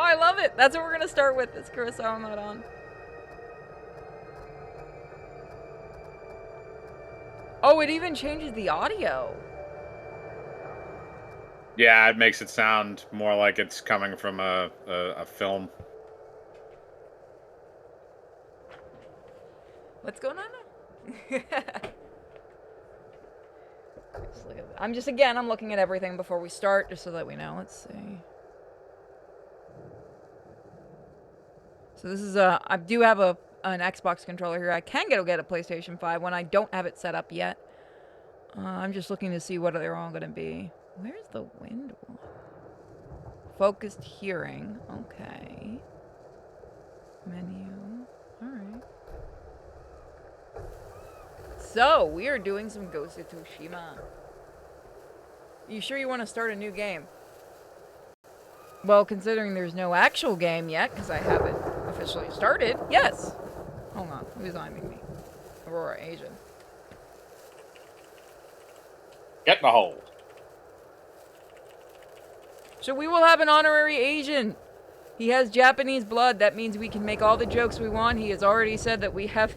I love it. That's what we're gonna start with. It's Kurosawa mode on. Oh, it even changes the audio. Yeah, it makes it sound more like it's coming from a film. What's going on now? I'm looking at everything before we start, just so that we know. Let's see. So this is I do have an Xbox controller here. I can get a PlayStation 5 when I don't have it set up yet. I'm just looking to see what they're all going to be. Where's the wind one? Focused hearing. Okay. Menu. Alright. So, we are doing some Ghost of Tsushima. You sure you want to start a new game? Well, considering there's no actual game yet, because I haven't officially started, yes! Hold on, who's aiming me? Aurora Asian. Get in the hole. So we will have an honorary Asian. He has Japanese blood. That means we can make all the jokes we want. He has already said that we have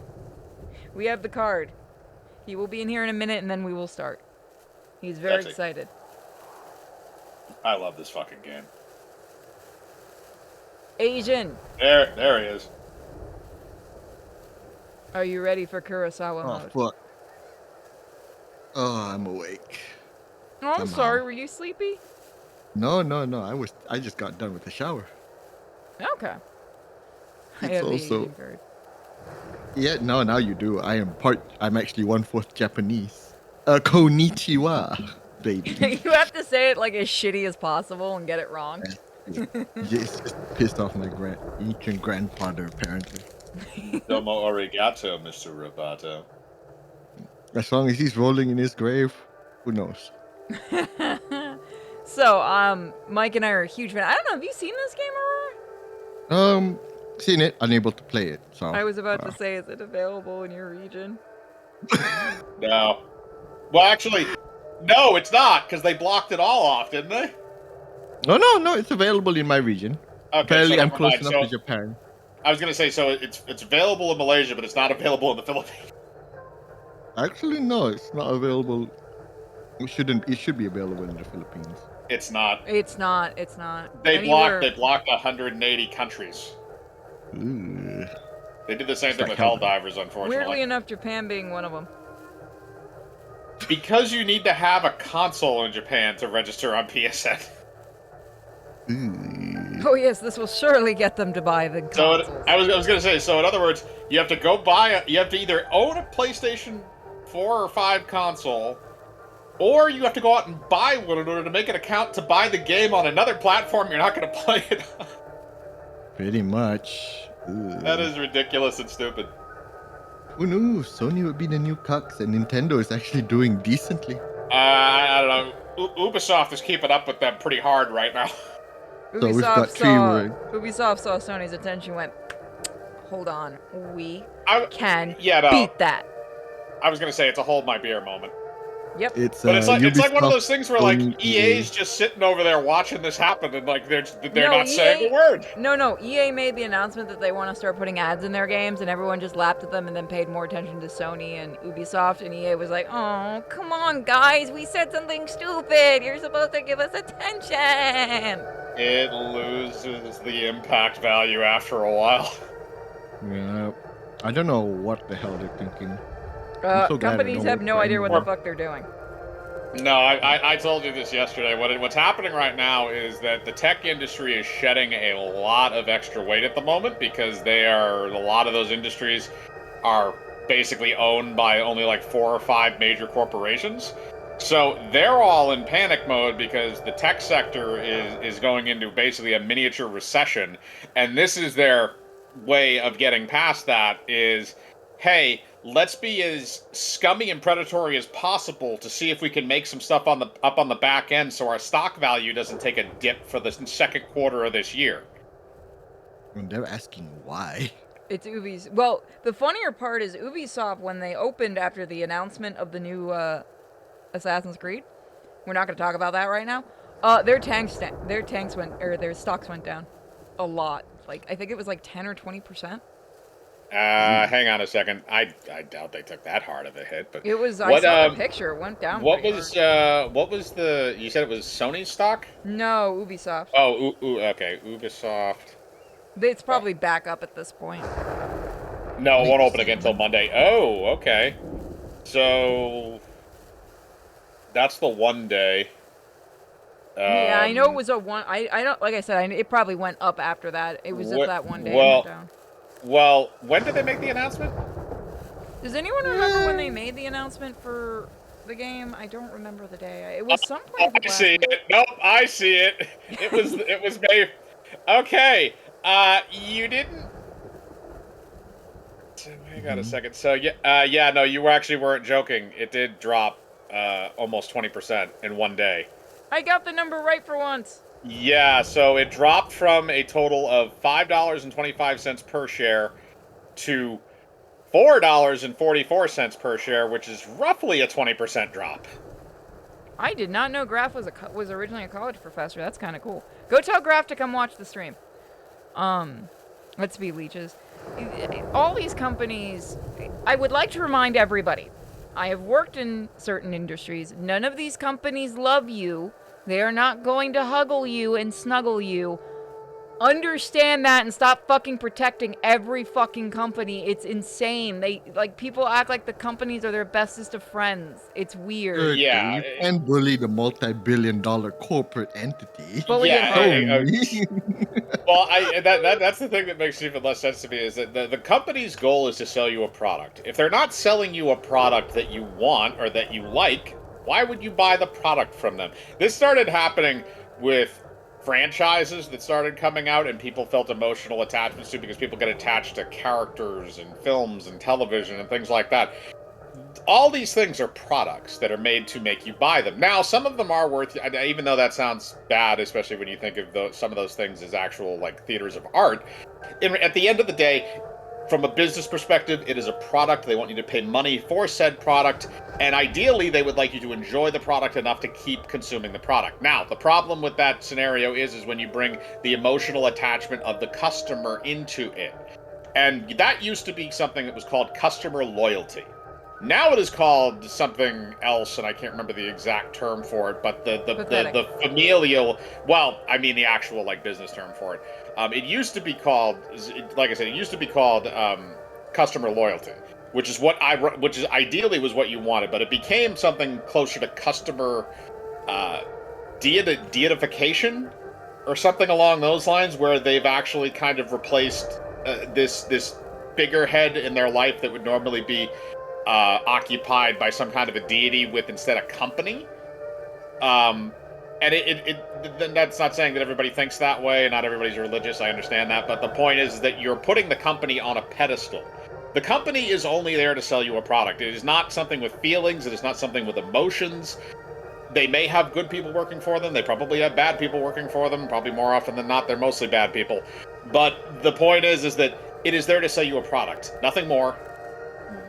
the card. He will be in here in a minute, and then we will start. He's very excited. I love this fucking game. Asian. There he is. Are you ready for Kurosawa mode? Oh, fuck. Oh, I'm awake. Oh, I'm sorry. Were you sleepy? No. I just got done with the shower. Okay. It's also... Yeah, no, now you do. I'm actually 1/4 Japanese. Konnichiwa, baby. You have to say it like as shitty as possible and get it wrong. Yeah, it's just pissed off my ancient grandfather, apparently. Domo arigato, Mr. Roboto. As long as he's rolling in his grave, who knows? So, Mike and I are a huge fan. I don't know, have you seen this game, Aurora? Seen it, unable to play it. So I was about to say, is it available in your region? No. Well, actually, no, it's not, because they blocked it all off, didn't they? No, it's available in my region. Okay, apparently, so I'm close enough to Japan. I was gonna say, so it's available in Malaysia, but it's not available in the Philippines. Actually, no, it's not available. It should be available in the Philippines. It's not. It's not. They blocked 180 countries. Ooh. They did the same thing with Helldivers, unfortunately. Weirdly enough, Japan being one of them. Because you need to have a console in Japan to register on PSN. Oh yes, this will surely get them to buy the consoles. So I was gonna say. So in other words, you have to go you have to either own a PlayStation 4 or 5 console, or you have to go out and buy one in order to make an account to buy the game on another platform you're not going to play it on. Pretty much. Ooh. That is ridiculous and stupid. Who knew? Sony would be the new cucks, and Nintendo is actually doing decently. I don't know. Ubisoft is keeping up with them pretty hard right now. Ubisoft saw Sony's attention, went, hold on, we can beat that. I was gonna say it's a hold my beer moment. Yep. It's like one of those things where like EA's just sitting over there watching this happen and like they're not saying a word. No, EA made the announcement that they want to start putting ads in their games, and everyone just laughed at them and then paid more attention to Sony and Ubisoft, and EA was like, oh, come on guys, we said something stupid, you're supposed to give us attention. It loses the impact value after a while. Yeah, I don't know what the hell they're thinking. Companies have no idea what the fuck they're doing. No, I told you this yesterday. What's happening right now is that the tech industry is shedding a lot of extra weight at the moment because a lot of those industries are basically owned by only like 4 or 5 major corporations. So they're all in panic mode because the tech sector is going into basically a miniature recession, and this is their way of getting past that is, hey, let's be as scummy and predatory as possible to see if we can make some stuff up on the back end so our stock value doesn't take a dip for the second quarter of this year. And they're asking why. It's Ubisoft. Well, the funnier part is Ubisoft, when they opened after the announcement of the new Assassin's Creed, we're not going to talk about that right now, their stocks went down. a lot. Like I think it was like 10 or 20%. Hang on a second. I doubt they took that hard of a hit, but It was. I what saw the picture. It went down pretty hard. what was the you said it was Sony stock? No, Ubisoft. Oh, okay, Ubisoft. It's Uh, probably back up at this point. no, it won't Maybe open again until soon. Monday. Oh, okay. So that's the one day. Yeah, I know it Um, was a one. I don't like I said. It probably went up after that. It was just wh- that one day it went well, down. well, when did they make the announcement? Does anyone remember when they Eh, made the announcement for the game? I don't remember the day. It Oh, was some point of I last see week. it. Nope, I see it. It was May. Okay. You didn't. Hang on a mhm. second. So yeah, no, you actually weren't joking. It did drop almost 20% in one day. I got the number right for once. Yeah, so it dropped from a total of $5.25 per share to $4.44 per share, which is roughly a 20% drop. I did not know Graf was originally a college professor. That's kind of cool. Go tell Graf to come watch the stream. Um, let's be leeches. All these companies, I would like to remind everybody, I have worked in certain industries. None of these companies love you. They are not going to huggle you and snuggle you. Understand that and stop fucking protecting every fucking company. It's insane. People act like the companies are their bestest of friends. It's weird. Certainly, Yeah, you can bully the multi-billion-dollar corporate entity. Bully it yeah. home. Sony. Well, that's the thing that makes even less sense to me is that the company's goal is to sell you a product. If they're not selling you a product that you want or that you like, why would you buy the product from them? This started happening with franchises that started coming out and people felt emotional attachments to because people get attached to characters and films and television and things like that. All these things are products that are made to make you buy them. Now, some of them are worth, even though that sounds bad, especially when you think of some of those things as actual like theaters of art. At the end of the day, from a business perspective, it is a product. They want you to pay money for said product, and ideally, they would like you to enjoy the product enough to keep consuming the product. Now, the problem with that scenario is when you bring the emotional attachment of the customer into it, and that used to be something that was called customer loyalty. Now it is called something else, and I can't remember the exact term for it. But Pathetic. the familial, well, I mean the actual like business term for it. It used to be called, like I said, it used to be called customer loyalty, which is ideally was what you wanted, but it became something closer to customer uh, deification or something along those lines, where they've actually kind of replaced this figurehead in their life that would normally be occupied by some kind of a deity with instead a company. Um, and then that's not saying that everybody thinks that way, and not everybody's religious. I understand that, but the point is that you're putting the company on a pedestal. The company is only there to sell you a product. It is not something with feelings. It is not something with emotions. They may have good people working for them. They probably have bad people working for them. Probably more often than not, they're mostly bad people. But the point is that it is there to sell you a product. Nothing more,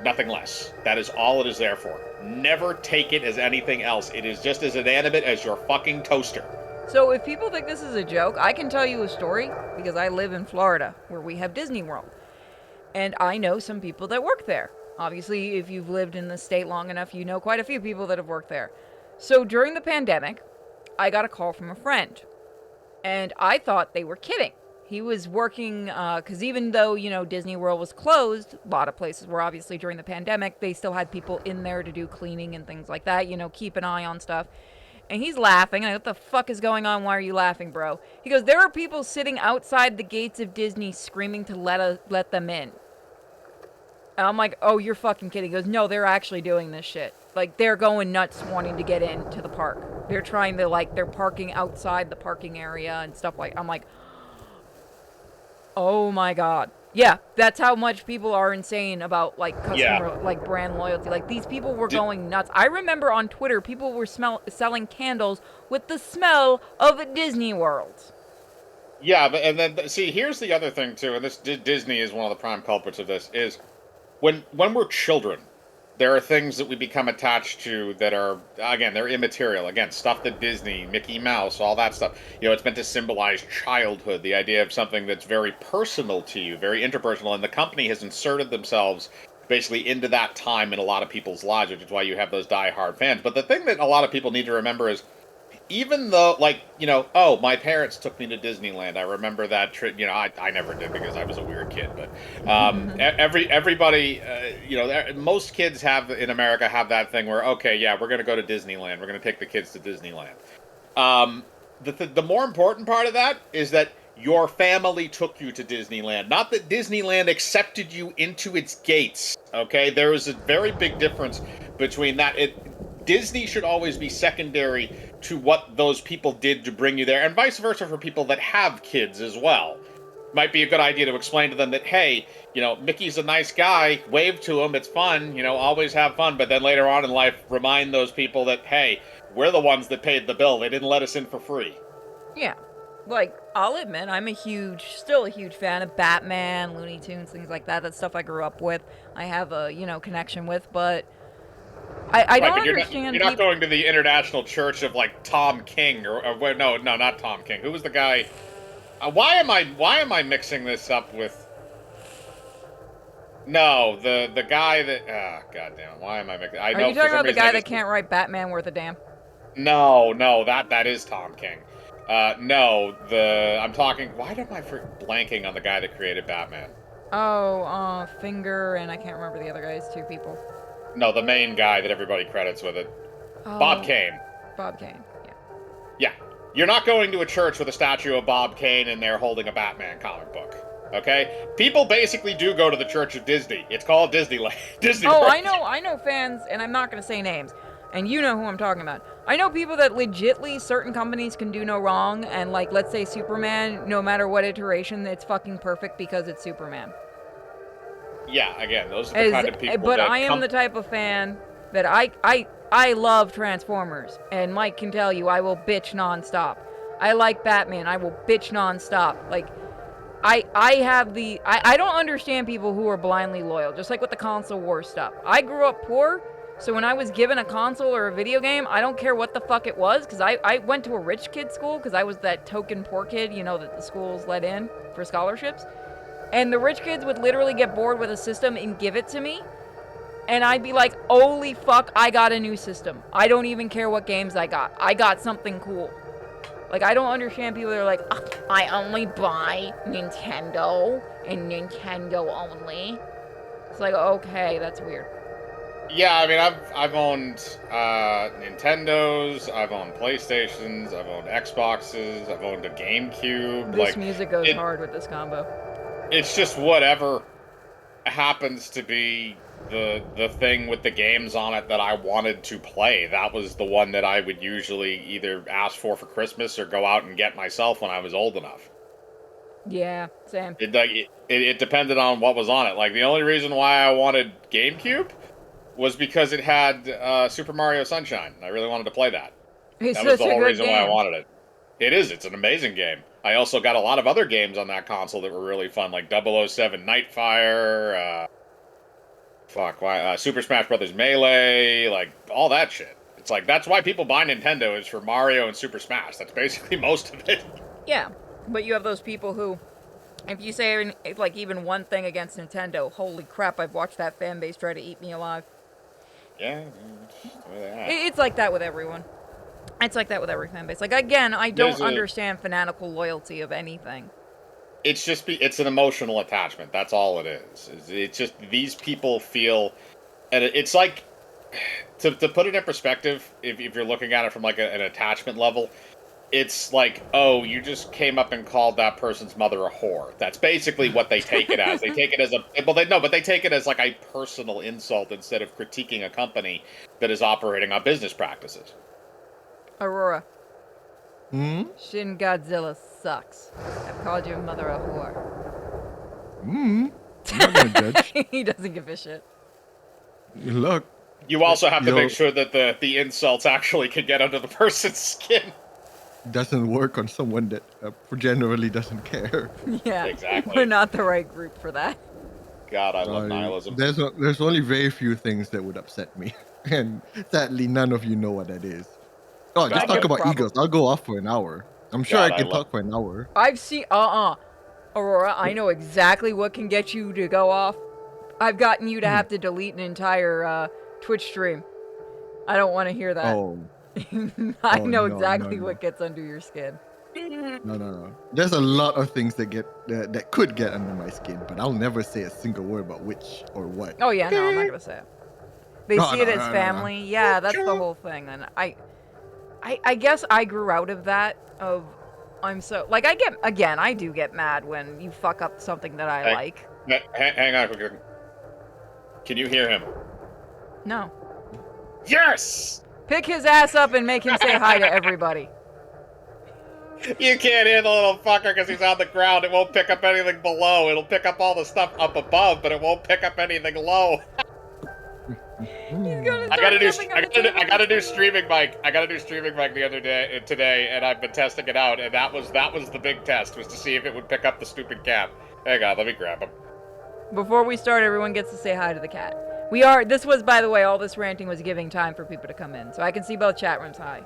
nothing less. That is all it is there for. Never take it as anything else. It is just as inanimate as your fucking toaster. So if people think this is a joke, I can tell you a story because I live in Florida where we have Disney World. And I know some people that work there. Obviously, if you've lived in the state long enough, you know quite a few people that have worked there. So during the pandemic, I got a call from a friend, and I thought they were kidding. He was working, because even though, Disney World was closed, a lot of places were obviously during the pandemic, they still had people in there to do cleaning and things like that, keep an eye on stuff. And he's laughing. And what the fuck is going on? Why are you laughing, bro? He goes, there are people sitting outside the gates of Disney screaming to let them in. And I'm like, oh, you're fucking kidding. He goes, no, they're actually doing this shit. Like, they're going nuts wanting to get into the park. They're trying to, they're parking outside the parking area and stuff like. I'm like, oh my god. Yeah, that's how much people are insane about, Yeah. customer, brand loyalty. Like, these people were D- going nuts. I remember on Twitter, people were selling candles with the smell of Disney World. yeah, but and then see, here's the other thing too, and this Disney is one of the prime culprits of this is when we're children, there are things that we become attached to that are, again, they're immaterial. Again, stuff that Disney, Mickey Mouse, all that stuff. It's meant to symbolize childhood, the idea of something that's very personal to you, very interpersonal, and the company has inserted themselves basically into that time in a lot of people's lives, which is why you have those die-hard fans. But the thing that a lot of people need to remember is, even though, oh, my parents took me to Disneyland. I remember that trip. I never did because I was a weird kid. But everybody, most kids in America have that thing where, okay, yeah, we're going to go to Disneyland. We're going to take the kids to Disneyland. The more important part of that is that your family took you to Disneyland, not that Disneyland accepted you into its gates. Okay, there is a very big difference between that. Disney should always be secondary to what those people did to bring you there, and vice versa for people that have kids as well. Might be a good idea to explain to them that, hey, Mickey's a nice guy, wave to him, it's fun, always have fun, but then later on in life, remind those people that, hey, we're the ones that paid the bill, they didn't let us in for free. Yeah. Like, I'll admit, I'm still a huge fan of Batman, Looney Tunes, things like that. That's stuff I grew up with. I have a, connection with, but I don't understand. You're not going to the International Church of like Tom King or no, not Tom King. Who was the guy? Why am I mixing this up with? No, the guy that. Goddamn! Why am I mixing? Are you talking about the guy that can't write Batman worth a damn? No, that is Tom King. No, I'm talking. Why am I blanking on the guy that created Batman? Oh, Finger, and I can't remember the other guys. Two people. No, the main guy that everybody credits with it. Oh, Bob Kane. Bob Kane, yeah. Yeah. You're not going to a church with a statue of Bob Kane and they're holding a Batman comic book. Okay? People basically do go to the Church of Disney. It's called Disneyland. Disney Oh, World. I know fans, and I'm not going to say names, and you know who I'm talking about. I know people that legitly certain companies can do no wrong, and like, let's say Superman, no matter what iteration, it's fucking perfect because it's Superman. Yeah, again, those are the kind of people but I am the type of fan that I love Transformers, and Mike can tell you I will bitch nonstop. I like Batman, I will bitch nonstop. Like, I don't understand people who are blindly loyal, just like with the console war stuff. I grew up poor, so when I was given a console or a video game, I don't care what the fuck it was, because I went to a rich kid school, because I was that token poor kid, that the schools let in for scholarships. And the rich kids would literally get bored with a system and give it to me. And I'd be like, holy fuck, I got a new system. I don't even care what games I got. I got something cool. Like, I don't understand people that are like, I only buy Nintendo and Nintendo only. It's like, okay, that's weird. Yeah, I mean, I've owned Nintendos, I've owned PlayStations, I've owned Xboxes, I've owned a GameCube. This music goes hard with this combo. It's just whatever happens to be the thing with the games on it that I wanted to play. That was the one that I would usually either ask for Christmas or go out and get myself when I was old enough. Yeah, same. It depended on what was on it. Like, the only reason why I wanted GameCube was because it had Super Mario Sunshine. I really wanted to play that. That was the whole reason why I wanted it. It is. It's an amazing game. I also got a lot of other games on that console that were really fun, like 007 Nightfire, Super Smash Bros. Melee, like, all that shit. It's like, that's why people buy Nintendo, is for Mario and Super Smash. That's basically most of it. Yeah, but you have those people who, if you say, like, even one thing against Nintendo, holy crap, I've watched that fan base try to eat me alive. Yeah. It's like that with everyone. It's like that with every fan base. Like, again, I don't understand fanatical loyalty of anything. It's an emotional attachment. That's all it is. It's just these people feel, and it's like, to put it in perspective, if you're looking at it from like an attachment level, it's like, oh, you just came up and called that person's mother a whore. That's basically what they take it as. They take it as they take it as like a personal insult instead of critiquing a company that is operating on business practices. Aurora. Shin Godzilla sucks. I've called your mother a whore. I'm not gonna judge. He doesn't give a shit. Look. You also have to make sure that the insults actually can get under the person's skin. Doesn't work on someone that generally doesn't care. Yeah, exactly. We're not the right group for that. God, I love nihilism. There's only very few things that would upset me, and sadly, none of you know what that is. Oh, just God, talk could about probably- egos. I'll go off for an hour. I'm sure God, I I can love- talk for an hour. I've seen Aurora, I know exactly what can get you to go off. I've gotten you to have to delete an entire Twitch stream. I don't want to hear that. Oh, I oh, know no, exactly no. what gets under your skin. No. There's a lot of things that could get under my skin, but I'll never say a single word about which or what. Oh yeah, no, I'm not gonna say it. They No, see it no, as no, no. family. Yeah, that's the whole thing. And I guess I grew out of that. Of I'm so like I do get mad when you fuck up something that I Hey. like. Hang on, quick. Can you hear him? No, Yes! pick his ass up and make him say hi to everybody. You can't hear the little fucker because he's on the ground. It won't pick up anything below. It'll pick up all the stuff up above, but it won't pick up anything low. He's gonna I start gotta jumping on the table. I gotta do streaming mic. I gotta do streaming mic today, and I've been testing it out, and that was the big test, was to see if it would pick up the stupid cat. Hang on, let me grab him. Before we start, everyone gets to say hi to the cat. This was, by the way, all this ranting was giving time for people to come in. So I can see both chat rooms hi.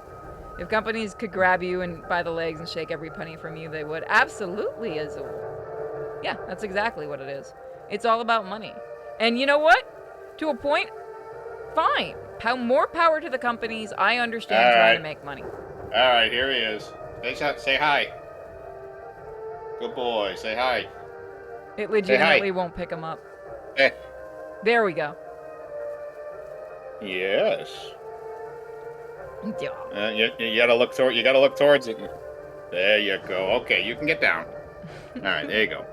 If companies could grab you and by the legs and shake every penny from you, they would. Absolutely, Azul. Yeah, that's exactly what it is. It's all about money. And you know what? To a point, fine. More power to the companies. I understand All trying right. to make money. All right, here he is. Say hi. Good boy. Say hi. It legitimately won't pick them up. Eh. There we go. Yes. Yeah. You gotta look toward. You gotta look towards it. There you go. Okay, you can get down. All right, there you go.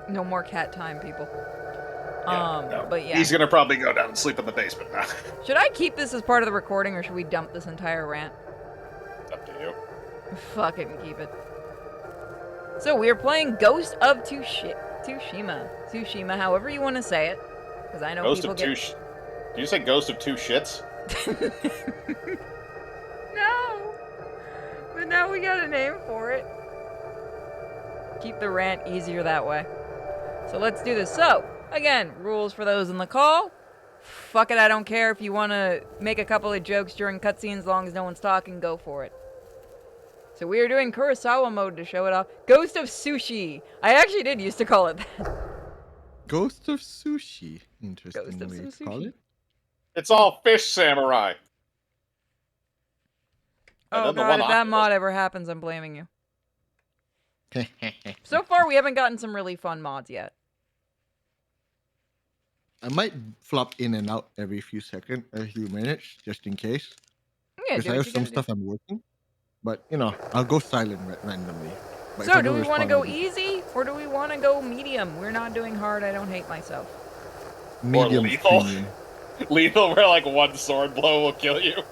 No more cat time, people. No. But yeah. He's gonna probably go down and sleep in the basement now. Should I keep this as part of the recording, or should we dump this entire rant? It's up to you. Fuck it and keep it. So we are playing Ghost of Tsushima. Tsushima, however you want to say it, because I know Ghost people of Two. Did you say Ghost of Two Shits? No, but now we got a name for it. Keep the rant easier that way. So let's do this. So again, rules for those in the call. Fuck it, I don't care if you want to make a couple of jokes during cutscenes, as long as no one's talking, go for it. So we are doing Kurosawa mode to show it off. Ghost of Sushi. I actually did used to call it that. Ghost of Sushi. Interesting Ghost of way some to call sushi. it. It's all fish samurai. And Oh then the god, one if that octopus. mod ever happens, I'm blaming you. So far, we haven't gotten some really fun mods yet. I might flop in and out every few minutes, just in case. Yeah, Because do I what have you some gotta do. stuff I'm working. But, I'll go silent randomly. But if So, I do don't we want to respond, go I'll be easy, or do we want to go medium? We're not doing hard, I don't hate myself. medium lethal. premium. Lethal, where like one sword blow will kill you.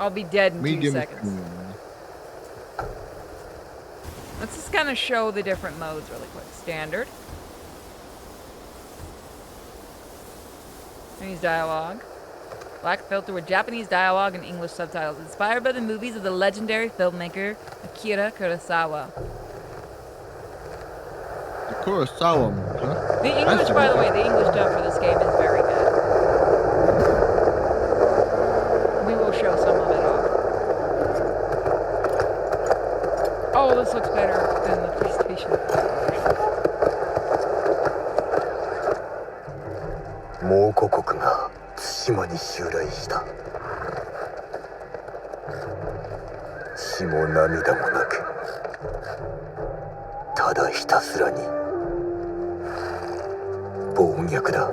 I'll be dead in 2 Medium is seconds. premium. Let's just kind of show the different modes really quick. Standard. Chinese dialogue. Black filter with Japanese dialogue and English subtitles. Inspired by the movies of the legendary filmmaker Akira Kurosawa. The Kurosawa mode, huh? The English, by the way, the English dub for this game is very good. We will show some of it off. Oh, this looks better than the PlayStation. 蒙古国が対馬に襲来した。血も涙もなく、ただひたすらに暴虐だ。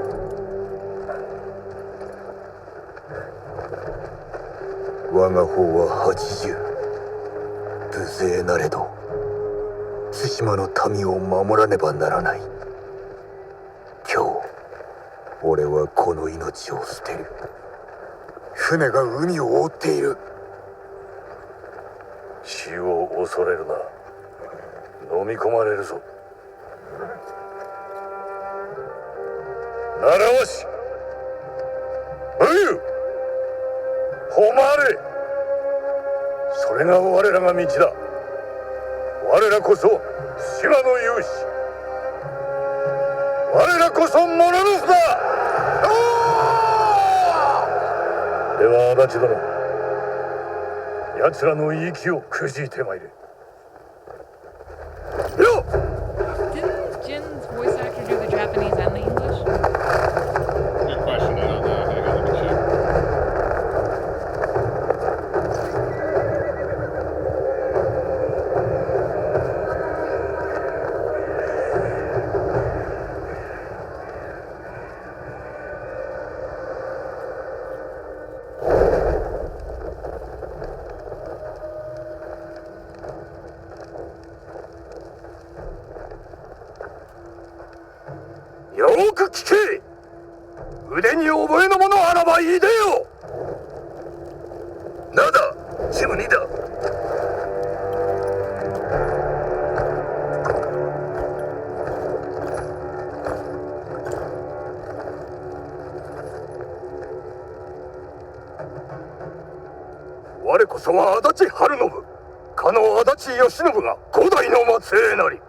我が方は80、無勢なれど対馬の民を守らねばならない。今日俺はこの命を捨てる。船が海を覆っている。死を恐れるな。飲み込まれるぞ。習わし、武勇、誉れ。それが我らが道だ。我らこそ島の勇士。我らこそモノルスだ。では足立殿、奴らの息をくじいてまいれ。よっ Didn't Jin's voice actor do the Japanese and the English? Good question. I don't know. Hang on, let me check. よく聞け。腕に覚えのものあらばいいでよ。なんだ、ジムニーだ。我こそは足立晴信、かの足立義信が五代の末裔なり。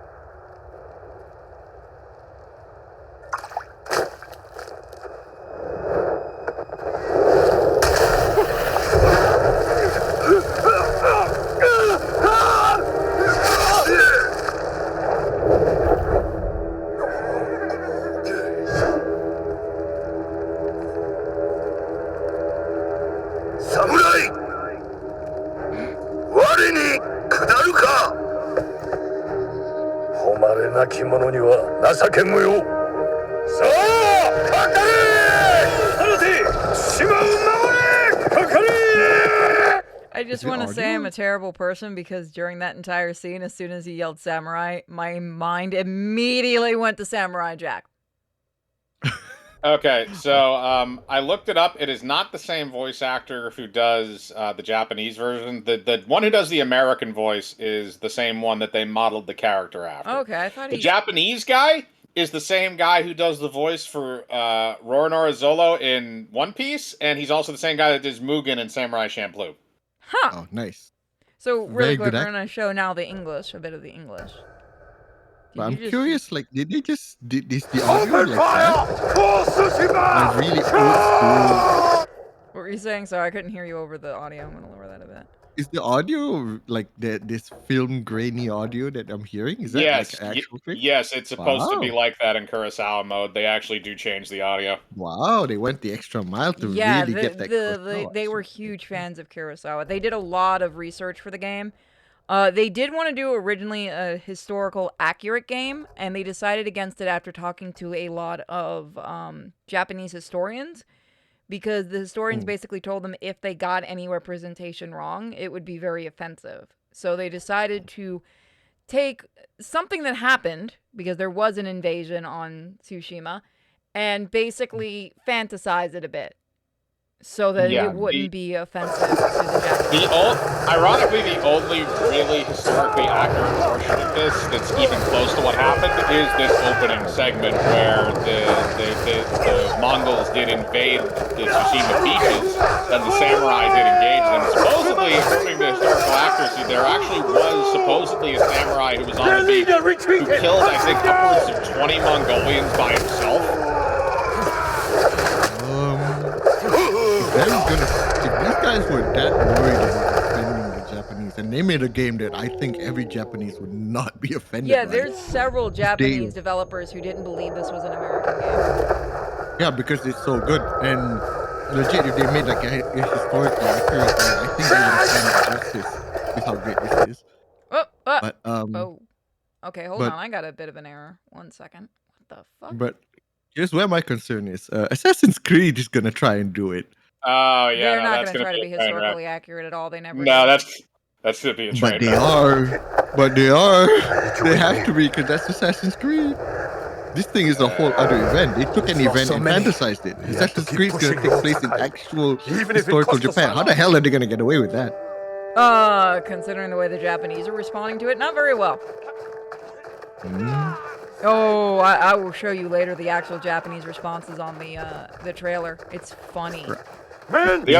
侍、我に下るか。誉れなき者には情け無用。さあ、かかれ。放て、島を守れ。かかれ。 I just it want to say audio? I'm a terrible person because during that entire scene, as soon as he yelled samurai, my mind immediately went to Samurai Jack. Okay, so I looked it up. It is not the same voice actor who does the Japanese version. The one who does the American voice is the same one that they modeled the character after. Okay, I thought The he... Japanese guy is the same guy who does the voice for Roronoa Zolo in One Piece, and he's also the same guy that does Mugen in Samurai Champloo. Huh! Oh, nice. So, really Very quick, good we're going to show now the English, a bit of the English. But I'm you just- curious, like, did they just did this the audio Open like fire that? for Tsushima! Like really old What were you saying? Sorry, I couldn't hear you over the audio. I'm going to lower that a bit. school? Is the audio like this film grainy audio that I'm hearing? Is that Yes, like an actual thing? yes, it's supposed to be Wow. like that in Kurosawa mode. They actually do change the audio. Wow, they went the extra mile to Yeah, really get that. they were huge fans of Kurosawa. They did a lot of research for the game. They did want to do originally a historical accurate game, and they decided against it after talking to a lot of Japanese historians, because the historians basically told them if they got any representation wrong, it would be very offensive. So they decided to take something that happened, because there was an invasion on Tsushima, and basically fantasize it a bit, so that Yeah, it wouldn't be offensive to the Japanese. Ironically, the only really historically accurate portion of this that's even close to what happened is this opening segment where the Mongols did invade the Tsushima beaches and the samurai did engage them. Supposedly, according to historical accuracy, there actually was supposedly a samurai who was on the beach who killed, I think, upwards of 20 Mongolians by himself. If these guys were that worried about offending the Japanese, and they made a game that I think every Japanese would not be offended Yeah, by. there's several Japanese developers who didn't believe this was an American game. Yeah, because it's so good. And legit, if they made like a historically accurate game, I think they would have done justice with how great this is. But Oh. Okay, hold but- on. I got a bit of an error. 1 second. What the fuck? but here's where my concern is. Assassin's Creed is gonna try and do it. Oh yeah, They're no, not that's going to try to be be a train wreck. historically accurate at all. They never No, did. that's gonna be a train But they wreck. are. But they are. They have to be, because that's Assassin's Creed. This thing is a whole other event. They took an event and fantasized it. Assassin's Creed is going to take place in actual historical Japan. How the hell are they going to get away with that? Considering the way the Japanese are responding to it, not very well. Mm. Oh, I will show you later the actual Japanese responses on the trailer. It's funny. The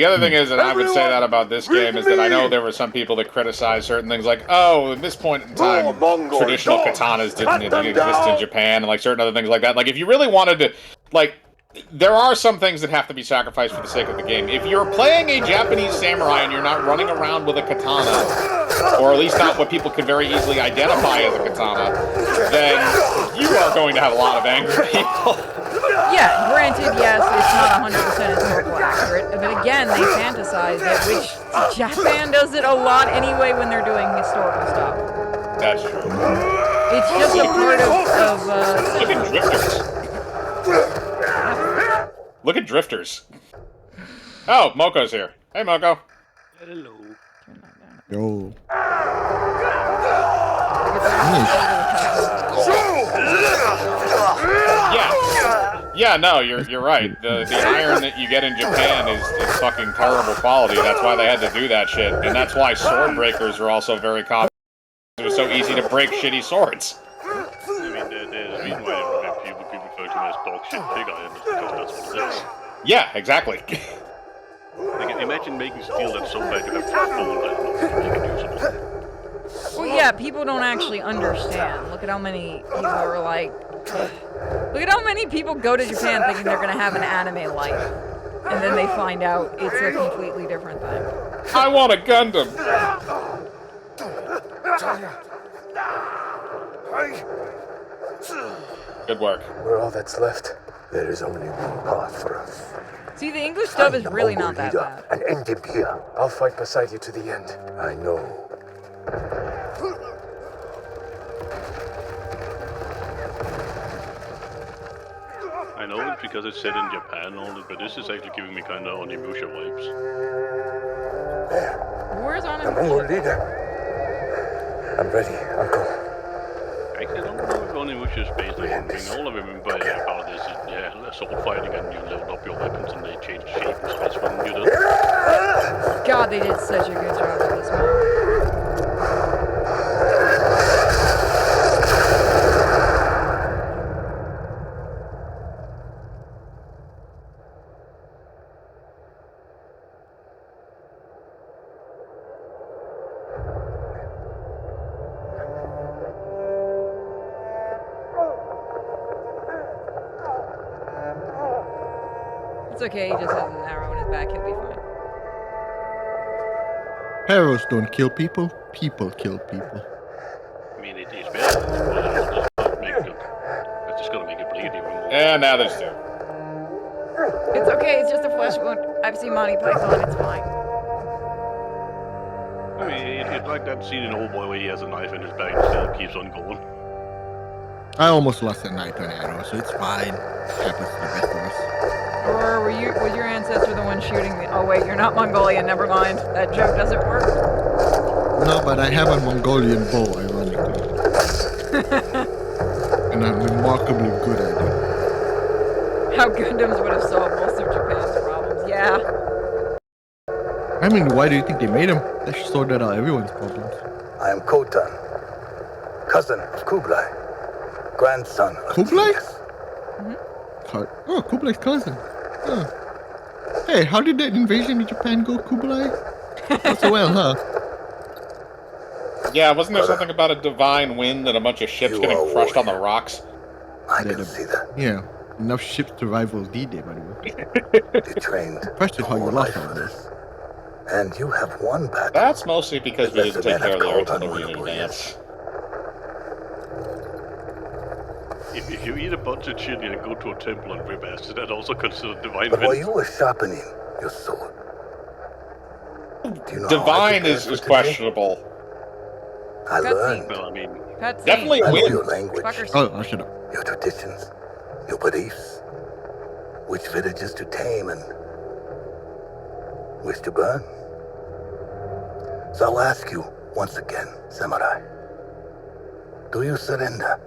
other thing is, and I would say that about this game, is that I know there were some people that criticized certain things, like, oh, at this point in time, traditional katanas didn't exist in Japan, and like certain other things like that. Like, if you really wanted to, like, there are some things that have to be sacrificed for the sake of the game. If you're playing a Japanese samurai and you're not running around with a katana, or at least not what people could very easily identify as a katana, then you are going to have a lot of angry people. Yeah, granted, yes, it's not 100% historical accurate, but again, they fantasize it, which Japan does it a lot anyway when they're doing historical stuff. That's true. It's just a part of Look at drifters. Look at drifters. Oh, Moko's here. Hey, Moko. Hello. Yo. Yeah, no, you're right. The iron that you get in Japan is fucking terrible quality. That's why they had to do that shit. And that's why sword breakers are also very common. It was so easy to break shitty swords. I mean, there's a reason why people refer to it as dog shit pig iron, because that's what it is. Yeah, exactly. Like, imagine making steel that's so bad you have to fold it to make it usable. Well, yeah, people don't actually understand. Look at how many people are like... Look at how many people go to Japan thinking they're going to have an anime life. And then they find out it's a completely different thing. I want a Gundam. Good work. We're all that's left. There is only one path for us. See, the English dub is really not that Leader bad. and end him here. I'll fight beside you to the end. I know. I know it's because it's set in Japan only, but this is actually giving me kind of Onimusha vibes. There. Where's on The Mongol leader. I'm ready, Uncle. Actually, I don't know if Onimusha is based on anything. All I remember about this is, yeah, sword fighting, and you leveled up your weapons and they changed shape and space when you did. God, they did such a good job with this one. It's okay, he just has an arrow in his back, he'll be fine. Arrows don't kill people. People kill people. I mean, it's better than it's just gonna make it bleed even more. And now there's two. It's okay, it's just a flesh wound. I've seen Monty Python, it's fine. I mean, it's like that scene in Old Boy where he has a knife in his back and still keeps on going. I almost lost a knife on arrow, so it's fine. Happens to the best of us. Or was your ancestor the one shooting me? Oh wait, you're not Mongolian, never mind. That joke doesn't work. No, but I have a Mongolian bow, ironically. And I'm remarkably good at it. How Gundams would have solved most of Japan's problems. Yeah. I mean, why do you think they made them? They should sort out everyone's problems. I am Khotan, cousin of Kublai, grandson of Kublai? Genghis. Oh, Kublai's cousin. Oh. Hey, how did that invasion of Japan go, Kublai? Not so well, huh? Yeah, wasn't there something about a divine wind and a bunch of ships You getting are crushed on the warrior. rocks? I can see that. Yeah, enough ships to rival D-Day, by the way. You trained Question how you all lost life all for this. this. And you have won battle. That's mostly because we didn't take care of the artillery in Unwinnable, advance. If you eat a bunch of chili and go to a temple and rip ass, is that also considered divine But while vengeance? you were sharpening your sword, do you know how I Divine prepared is for today? questionable. I learned Well, I mean, Cutscene. Definitely I know wind. your language, Fuckers. Oh, I should have. your traditions, your beliefs, which villages to tame and which to burn. So I'll ask you once again, samurai, do you surrender?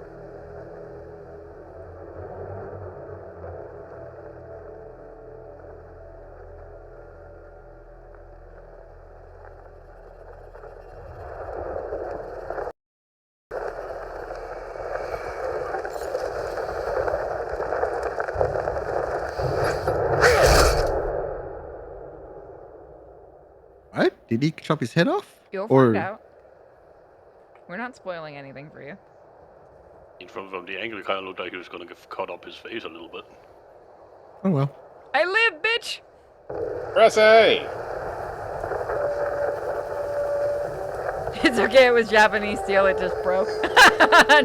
Did he chop his head off? You'll Or- find out. We're not spoiling anything for you. From the angle, it kind of looked like he was going to cut up his face a little bit. Oh well. I live, bitch! Press A! It's okay, it was Japanese steel, it just broke.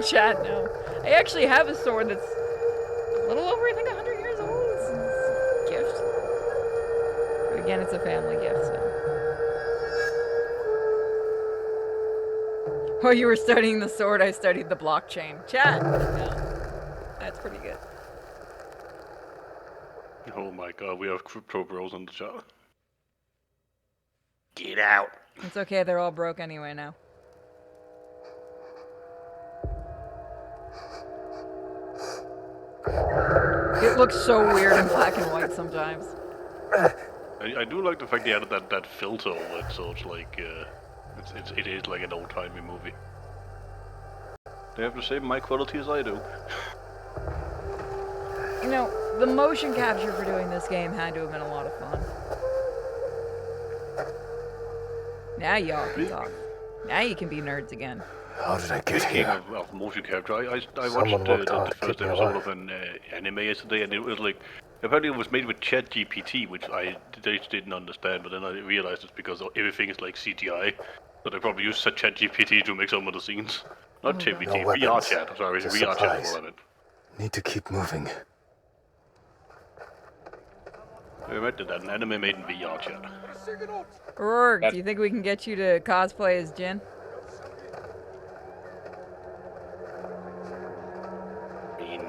Chat, no. I actually have a sword that's a little over, I think, 100 years old. It's a gift. But again, it's a family gift, so. While you were studying the sword, I studied the blockchain. Chat! Yeah. That's pretty good. Oh my god, we have crypto bros on the chat. Get out! It's okay, they're all broke anyway now. It looks so weird in black and white sometimes. I do like the fact they added that filter over it, so it's like, it is like an old-timey movie. They have the same mic quality as I do. You know, the motion capture for doing this game had to have been a lot of fun. Now y'all can talk. Now you can be nerds again. How did I get Speaking here? of motion capture, I watched Someone worked the hard to first keep me episode alive. of an anime yesterday, and it was like, apparently it was made with ChatGPT, which I didn't understand, but then I realized it's because everything is like CGI, so they probably use ChatGPT to make some of the scenes. Not Oh, GPT, No VR weapons, chat, sorry, just VR chat supplies. is what I meant. Need to keep moving. I imagine that, an anime made in VR chat. Rourke, do you think we can get you to cosplay as Jin? I mean,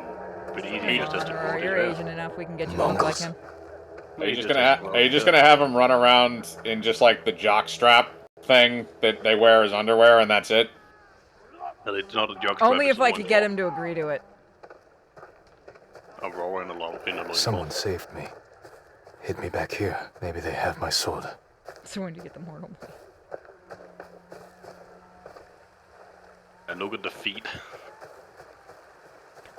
pretty easy, just as Or the you're Asian enough, we can get you to look like him. Are you just gonna have him run around in just like the jock strap thing that they wear as underwear and that's it? No, it's not a jockstrap. Only it's if a I could get loincloth. him to agree to it. A roar and a loincloth. Someone saved me. Hid me back here. Maybe they have my sword. So when do you get the mortal blade? And look at the feet.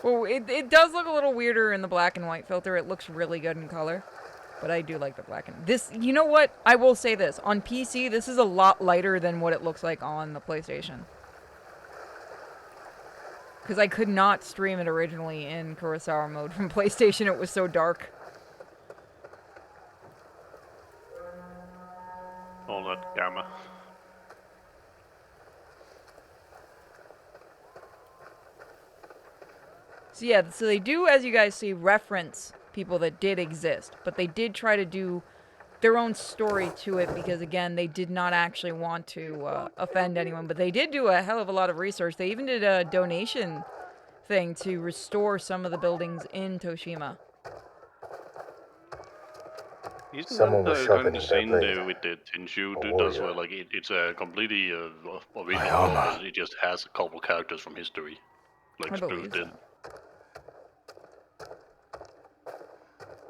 Well, it does look a little weirder in the black and white filter. It looks really good in color. But I do like the black and... This, you know what? I will say this. On PC, this is a lot lighter than what it looks like on the PlayStation. Because I could not stream it originally in Kurosawa mode from PlayStation. It was so dark. All that gamma. So yeah, so they do, as you guys see, reference people that did exist. But they did try to do their own story to it because, again, they did not actually want to offend anyone. But they did do a hell of a lot of research. They even did a donation thing to restore some of the buildings in Toshima. Isn't Someone that was kind sharpening of their same blade. with the Tenshu A does warrior. where like it's a completely original armor. world, but it just has a couple characters from history, like I believe spruced in. so.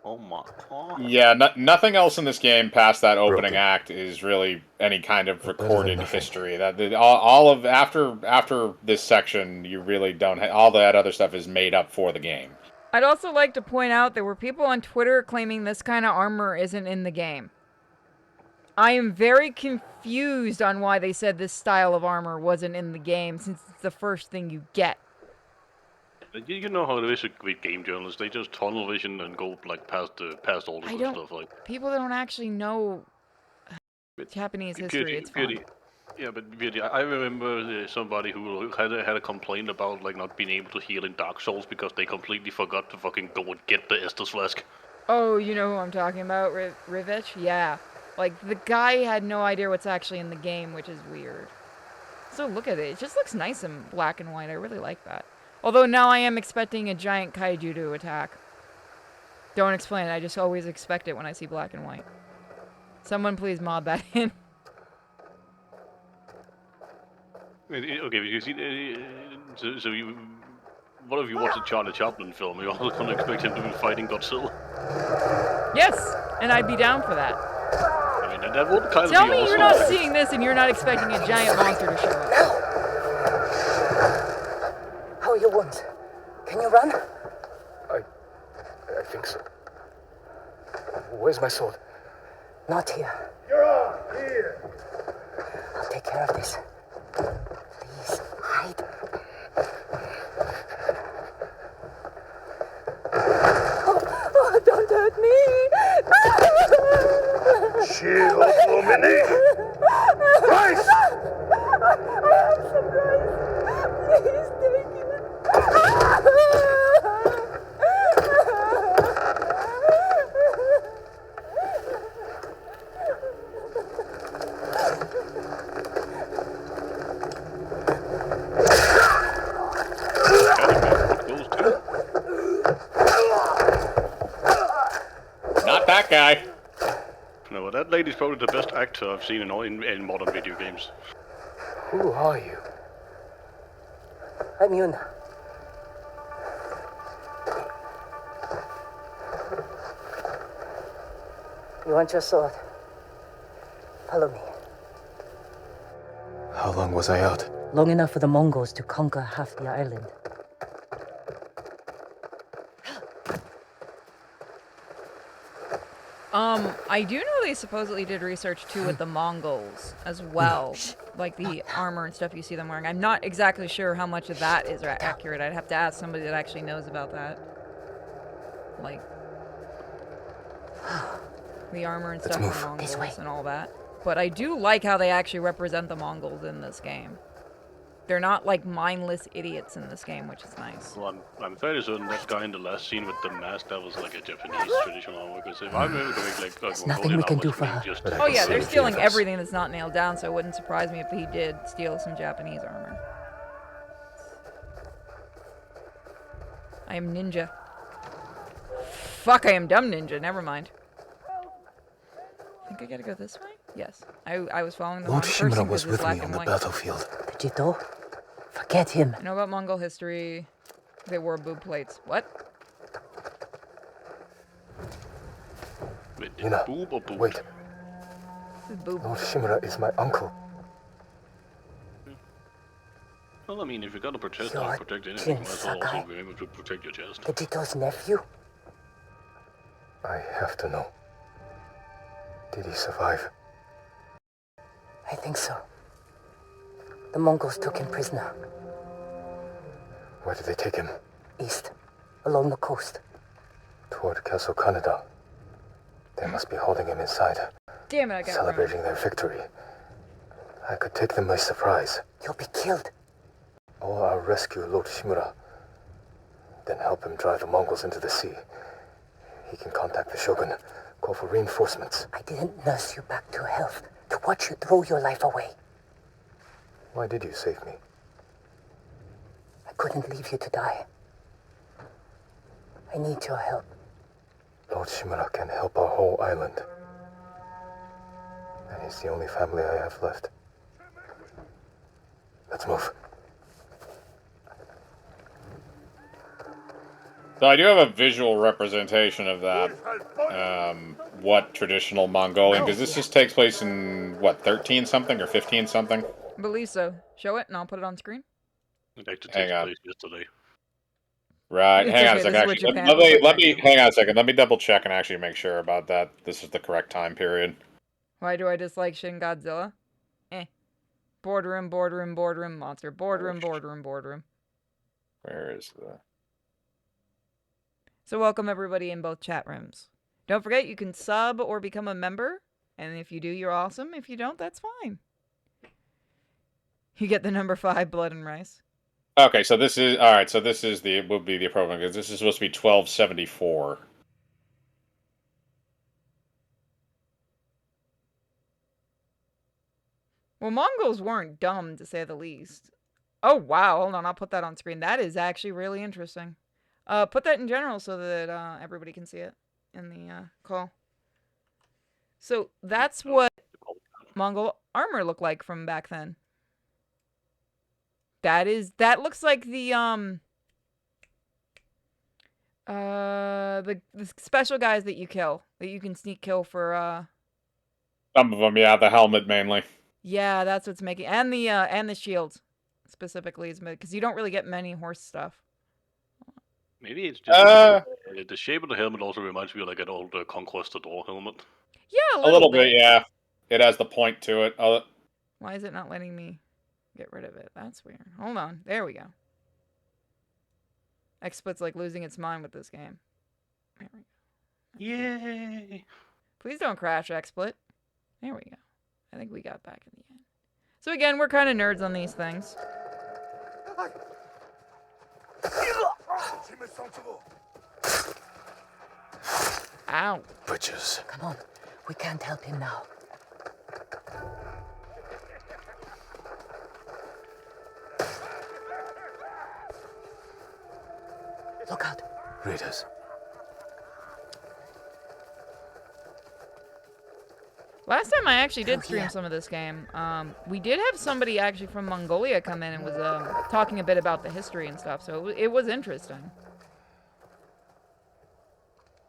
Oh my god. Yeah, nothing else in this game past that opening Broken. act is really any kind of Better than recorded nothing. history. All of after this section, you really don't. All that other stuff is made up for the game. I'd also like to point out there were people on Twitter claiming this kind of armor isn't in the game. I am very confused on why they said this style of armor wasn't in the game, since it's the first thing you get. You know how it is with game journalists. They just tunnel vision and go like past all the I good don't- stuff. Like People that don't actually know Japanese history, it's fun. Yeah, but Beauty, I remember somebody who had a complaint about like not being able to heal in Dark Souls because they completely forgot to fucking go and get the Estus flask. Oh, you know who I'm talking about, Rivich? Yeah. Like, the guy had no idea what's actually in the game, which is weird. So look at it. It just looks nice in black and white. I really like that. Although now I am expecting a giant kaiju to attack. Don't explain it. I just always expect it when I see black and white. Someone please mod that in. Okay, you see, so you, what if you watch a Charlie Chaplin film? You're also gonna expect him to be fighting Godzilla. Yes, and I'd be down for that. I mean, that would kind Tell of be me awesome. you're not seeing this and you're not expecting a giant monster to show up. How are your wounds? Can you run? I think so. Where's my sword? Not here. You're on! Here! take care of this. Please, hide. Oh, don't hurt me! Shield Lumini! Rice! I have some rice. Please take it. Those two. Not that guy. No, but that lady's probably the best actor I've seen in modern video games. Who are you? I'm Yuna. You want your sword? Follow me. How long was I out? Long enough for the Mongols to conquer half the island. I do know they supposedly did research too with the Mongols as well, like the armor and stuff you see them wearing. I'm not exactly sure how much of that is accurate. I'd have to ask somebody that actually knows about that, like the armor and stuff of the Mongols and all that. But I do like how they actually represent the Mongols in this game. They're not like mindless idiots in this game, which is nice. Well, I'm fairly certain that guy in the last scene with the mask, that was like a Japanese traditional armor. Because if I remember correctly, like nothing we can do for her. just Oh yeah, they're stealing everything that's not nailed down, so it wouldn't surprise me if he did steal some Japanese armor. I am ninja. Fuck, I am dumb ninja, never mind. I think I gotta go this way? Yes. I was following the wrong Lord person Shimura because was it's with black me on and the white. battlefield. Vegito, forget him. I know about Mongol history. They wore boob plates. What? Wait, Yuna, boob or boob? wait. This is boob. Lord Shimura is my uncle. Well, I mean, if you're gonna protect You're anything, Jin you might as well also Sakai. be able to protect your chest. Vegito's nephew? I have to know. Did he survive? I think so. The Mongols took him prisoner. Where did they take him? East, along the coast. Toward Castle Kaneda. They must be holding him inside, Damn it, I got it wrong. celebrating their victory. I could take them by surprise, You'll be killed. or I'll rescue Lord Shimura. Then help him drive the Mongols into the sea. He can contact the Shogun, call for reinforcements. I didn't nurse you back to health to watch you throw your life away. Why did you save me? I couldn't leave you to die. I need your help. Lord Shimura can help our whole island. And he's the only family I have left. Let's move. So I do have a visual representation of that. What traditional Mongolian? Because this just takes place in what 13 something or 15 something. I believe so. Show it and I'll put it on screen. It actually Hang takes on. place yesterday. Right. It's Hang on a okay, second. this is what Actually, Japan let looks me like let right me now. hang on a second. Let me double check and actually make sure about that. This is the correct time period. Why do I dislike Shin Godzilla? Boardroom, boardroom, boardroom, monster. Boardroom, boardroom, boardroom. Where is the? So welcome everybody in both chat rooms. Don't forget you can sub or become a member. And if you do, you're awesome. If you don't, that's fine. You get the number 5 blood and rice. Okay, so this is all right. So this is would be the appropriate because this is supposed to be 1274. Well, Mongols weren't dumb, to say the least. Oh, wow. Hold on. I'll put that on screen. That is actually really interesting. Put that in general so that everybody can see it in the call. So that's what Mongol armor looked like from back then. That looks like the special guys that you kill, that you can sneak kill for Some of them, yeah, the helmet mainly. yeah, that's what's making, and the shield specifically is because you don't really get many horse stuff. Maybe it's just the shape of the helmet also reminds me of like an old Conquistador helmet. Yeah, A little bit, yeah. It has the point to it. Why is it not letting me get rid of it? That's weird. Hold on. There we go. XSplit's like losing its mind with this game. There we go. Yay! Please don't crash, XSplit. There we go. I think we got back in the end. So again, we're kind of nerds on these things. Ow. Butchers. Come on. We can't help him now. Look out. Raiders. Last time I actually did Oh, stream yeah. some of this game. We did have somebody actually from Mongolia come in and was talking a bit about the history and stuff, so it was interesting.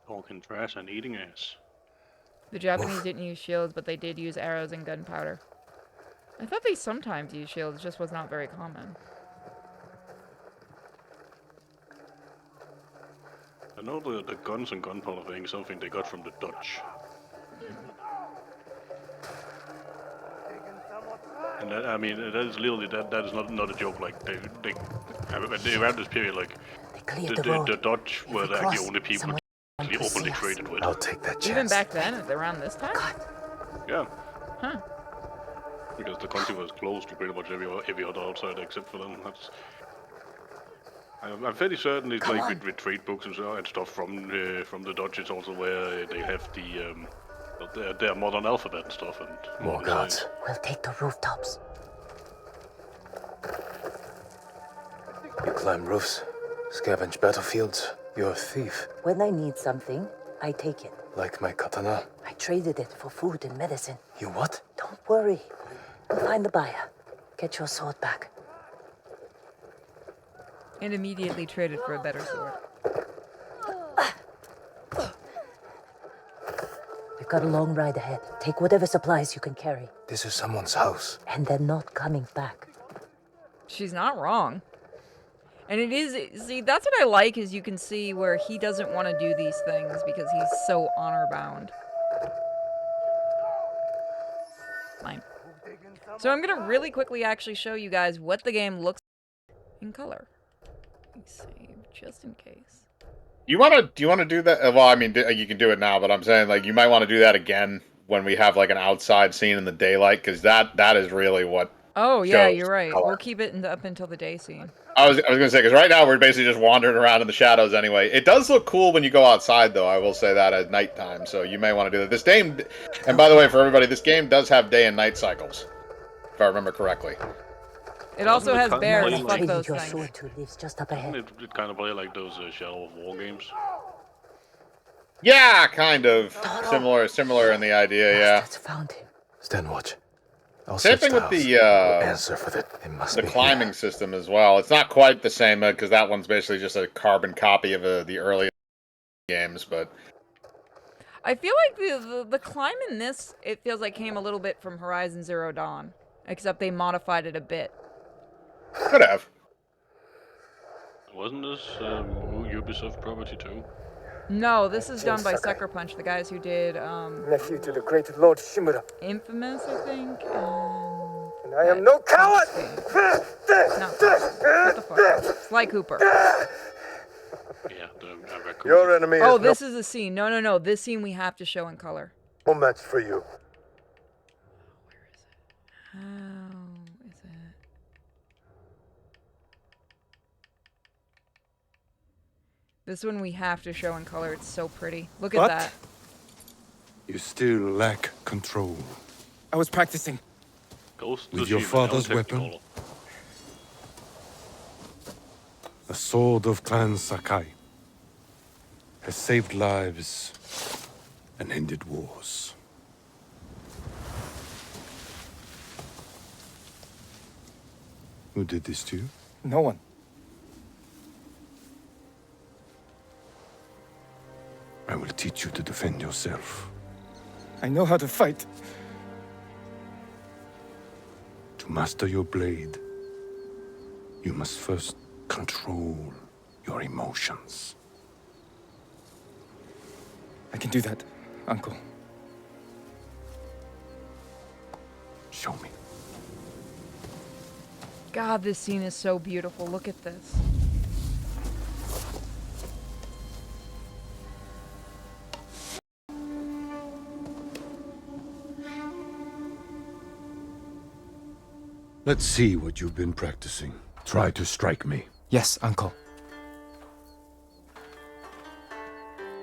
Talking trash and eating ass. The Japanese didn't use shields, but they did use arrows and gunpowder. I thought they sometimes used shields, just was not very common. I know the guns and gunpowder thing is something they got from the Dutch. And that, I mean, that is literally, that is not a joke. Like, they around this period, like, They cleared the road. the Dutch If were we like cross, the only people someone actually will see openly us. traded with. I'll take that chance. Even back then, around this time? God. Yeah, Huh. because the country was closed to pretty much every other outsider except for them. I'm fairly certain it's Come like on. with trade books and stuff from the Dutch. It's also where they have their modern alphabet and stuff and More modern guards. science. We'll take the rooftops. You climb roofs, scavenge battlefields. You're a thief. When I need something, I take it. Like my katana. I traded it for food and medicine. You what? Don't worry. We'll find the buyer. Get your sword back. And immediately traded for a better sword. We've got a long ride ahead. Take whatever supplies you can carry. This is someone's house. And they're not coming back. She's not wrong. And it is, see, that's what I like, is you can see where he doesn't want to do these things because he's so honor bound. Fine. So I'm going to really quickly actually show you guys what the game looks like in color. Let me save just in case. Do you want to do that? Well, I mean, you can do it now, but I'm saying, like, you might want to do that again when we have, like, an outside scene in the daylight, because that is really what... Oh, yeah, shows you're right. color. We'll keep it up until the day scene. I was going to say, because right now we're basically just wandering around in the shadows anyway. It does look cool when you go outside, though. I will say that at nighttime, so you may want to do that. This game, and by the way, for everybody, this game does have day and night cycles, if I remember correctly. It also has Doesn't it bears. kind of Fuck play those Your things. sword who lives just up Doesn't ahead. it kind of play like those Shadow of War games? Yeah, kind of. Similar in the idea, yeah. Bastards found him. Stand watch. I'll Same search thing with house. the Answer for that. It must the be climbing here. system as well. It's not quite the same, because that one's basically just a carbon copy of the early games, but... I feel like the climb in this, it feels like came a little bit from Horizon Zero Dawn. Except they modified it a bit. Could have. Wasn't this Ubisoft property too? No, this is done by Sucker Punch, the guys who did Nephew to the great Lord Shimura. Infamous, I think, And I am no coward! not what the fuck? Sly Cooper. Yeah, the raccoon. Your enemy Oh, is this is a scene. No. This scene we have to show in color. no match for you. How is it? This one we have to show in color. It's so pretty. Look at What? that. You still lack control. I was practicing. Ghost of With your Tsushima, father's now weapon? Technicolor. The sword of Clan Sakai has saved lives and ended wars. Who did this to you? No one. I will teach you to defend yourself. I know how to fight. To master your blade, you must first control your emotions. I can do that, Uncle. Show me. God, this scene is so beautiful. Look at this. Let's see what you've been practicing. Try to strike me. Yes, Uncle.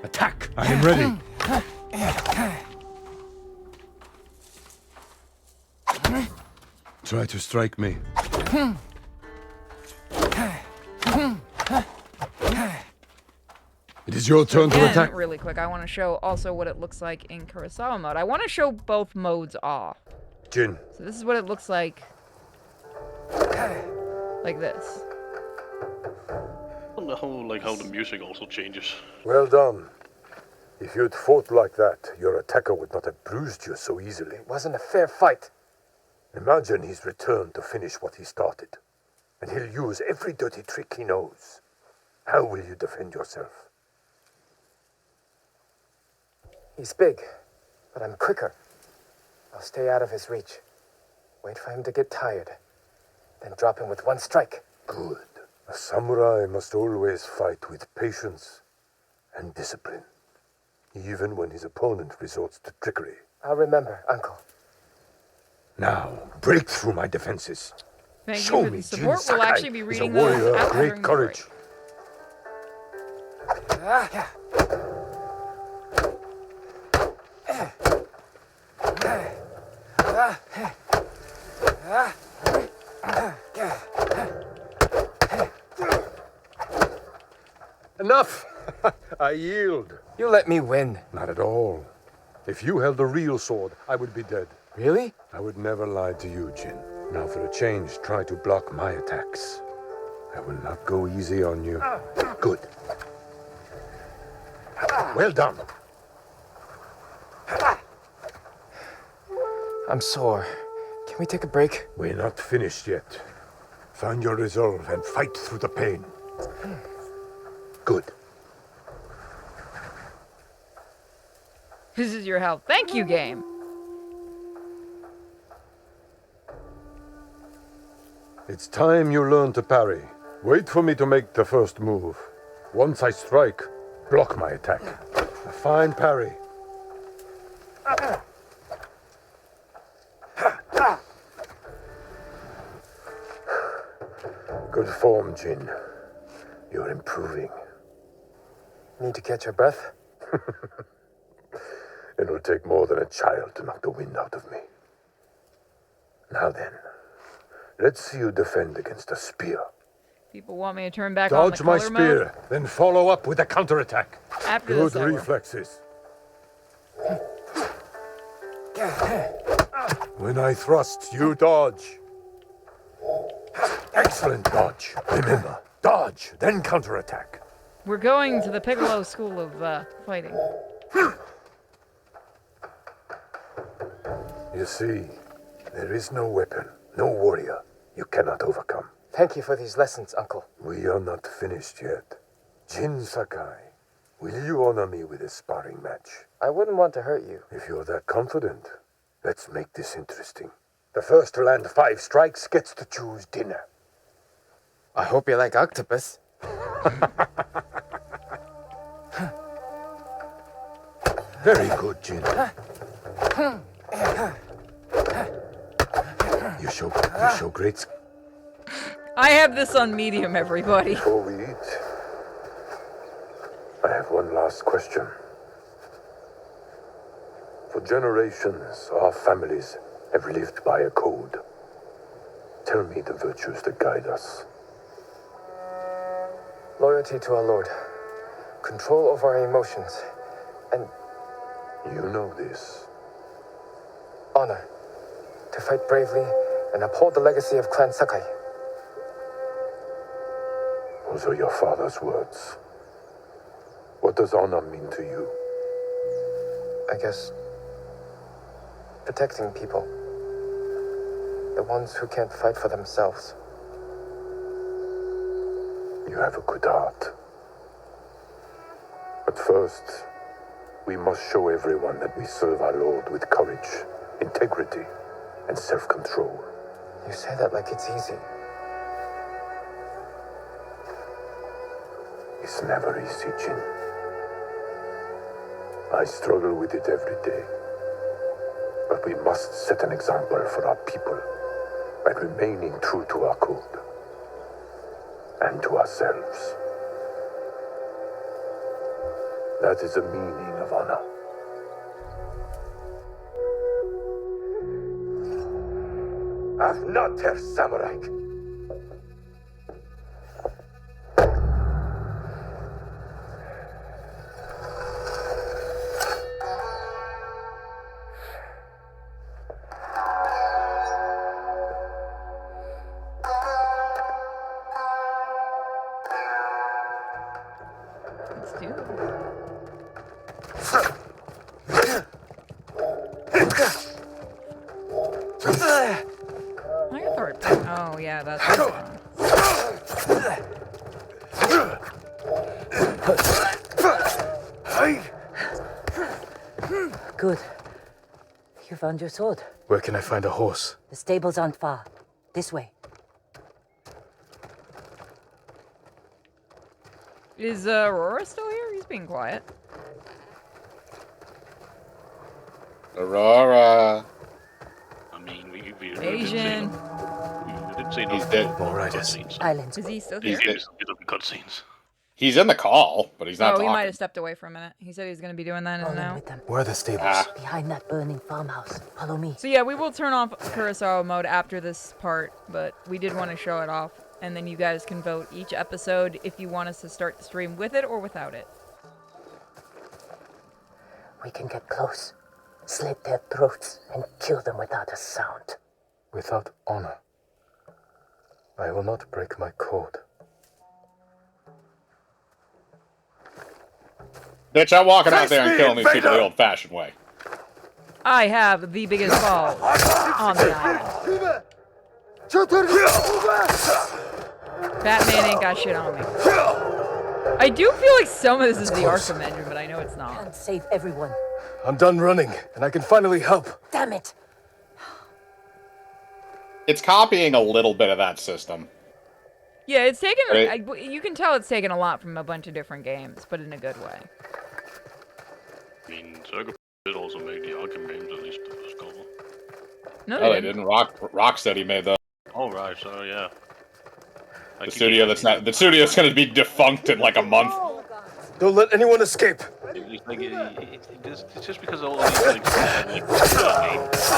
Attack! I am ready. Try to strike me. It is your turn to Again, attack. really quick, I want to show also what it looks like in Kurosawa mode. I want to show both modes off. Jin, So this is what it looks like. Like this. And the whole, like, how the music also changes. well done. If you'd fought like that, your attacker would not have bruised you so easily. It wasn't a fair fight. Imagine he's returned to finish what he started. And he'll use every dirty trick he knows. How will you defend yourself? He's big, but I'm quicker. I'll stay out of his reach. Wait for him to get tired. Then drop him with one strike. Good. A samurai must always fight with patience and discipline, even when his opponent resorts to trickery. I'll remember, Uncle. Now, break through my defenses. Thank Show you for me the Jin support. We'll Sakai actually be is a reading warrior those of out great during the courage. Enough! I yield. You let me win. Not at all. If you held the real sword, I would be dead. Really? I would never lie to you, Jin. Now for a change, try to block my attacks. I will not go easy on you. Good. Well done. I'm sore. Can we take a break? We're not finished yet. Find your resolve and fight through the pain. Good. This is your help. Thank you, game. It's time you learn to parry. Wait for me to make the first move. Once I strike, block my attack. A fine parry. Good form, Jin. You're improving. Need to catch your breath? It will take more than a child to knock the wind out of me. Now then, let's see you defend against a spear. People want me to turn back on the Dodge my color spear, mode then follow up with a counterattack. after Good this. I will. reflexes. When I thrust, you dodge. Excellent dodge. Remember, dodge, then counterattack. We're going to the Piccolo School of Fighting. You see, there is no weapon, no warrior you cannot overcome. Thank you for these lessons, Uncle. We are not finished yet. Jin Sakai, will you honor me with a sparring match? I wouldn't want to hurt you. If you're that confident, let's make this interesting. The first to land 5 strikes gets to choose dinner. I hope you like octopus. Very good, Jin. You show great skill. I have this on medium, everybody. Before we eat, I have one last question. For generations, our families have lived by a code. Tell me the virtues that guide us. Loyalty to our Lord. Control over our emotions. And You know this. honor. To fight bravely and uphold the legacy of Clan Sakai. Those are your father's words. What does honor mean to you? I guess protecting people. The ones who can't fight for themselves. You have a good heart. But first, we must show everyone that we serve our Lord with courage, integrity, and self-control. You say that like it's easy. It's never easy, Jin. I struggle with it every day. But we must set an example for our people by remaining true to our code and to ourselves. That is the meaning of honor. I've not her samurai. Let's do it. I got the right thing. Oh, yeah, that's Good. You found your sword. Where can I find a horse? The stables aren't far. This way. Is Aurora still here? He's being quiet. Aurora. I mean, we Asian. We didn't say no. He's dead. All right, cutscenes. Islands. Is he still He's here? dead. Cutscenes. He's in the call, but he's not Oh, he talking. might have stepped away for a minute. He said he was going to be doing that Follow and me now. with them. Where are the stables? Ah. Behind that burning farmhouse. Follow me. So yeah, we will turn off Kurosawa mode after this part, but we did want to show it off. And then you guys can vote each episode if you want us to start the stream with it or without it. We can get close, slit their throats, and kill them without a sound. Without honor, I will not break my code. Bitch, I'm walking out there and killing these people the old-fashioned way. I have the biggest balls on the island. Batman ain't got shit on me. I do feel like some of this is the Arkham engine, but I know it's not. Can't save everyone. I'm done running, and I can finally help. Damn it! It's copying a little bit of that system. Yeah, it's taken. Right. You can tell it's taken a lot from a bunch of different games, but in a good way. I mean, Circle did also make the Arkham games, at least. That's cool. No, Oh, they they didn't. didn't. Rocksteady made the Oh, right, so yeah. studio that's not. The studio's gonna be defunct in like a month. Don't let anyone escape. It's like, it's just because all of these things have, like, names.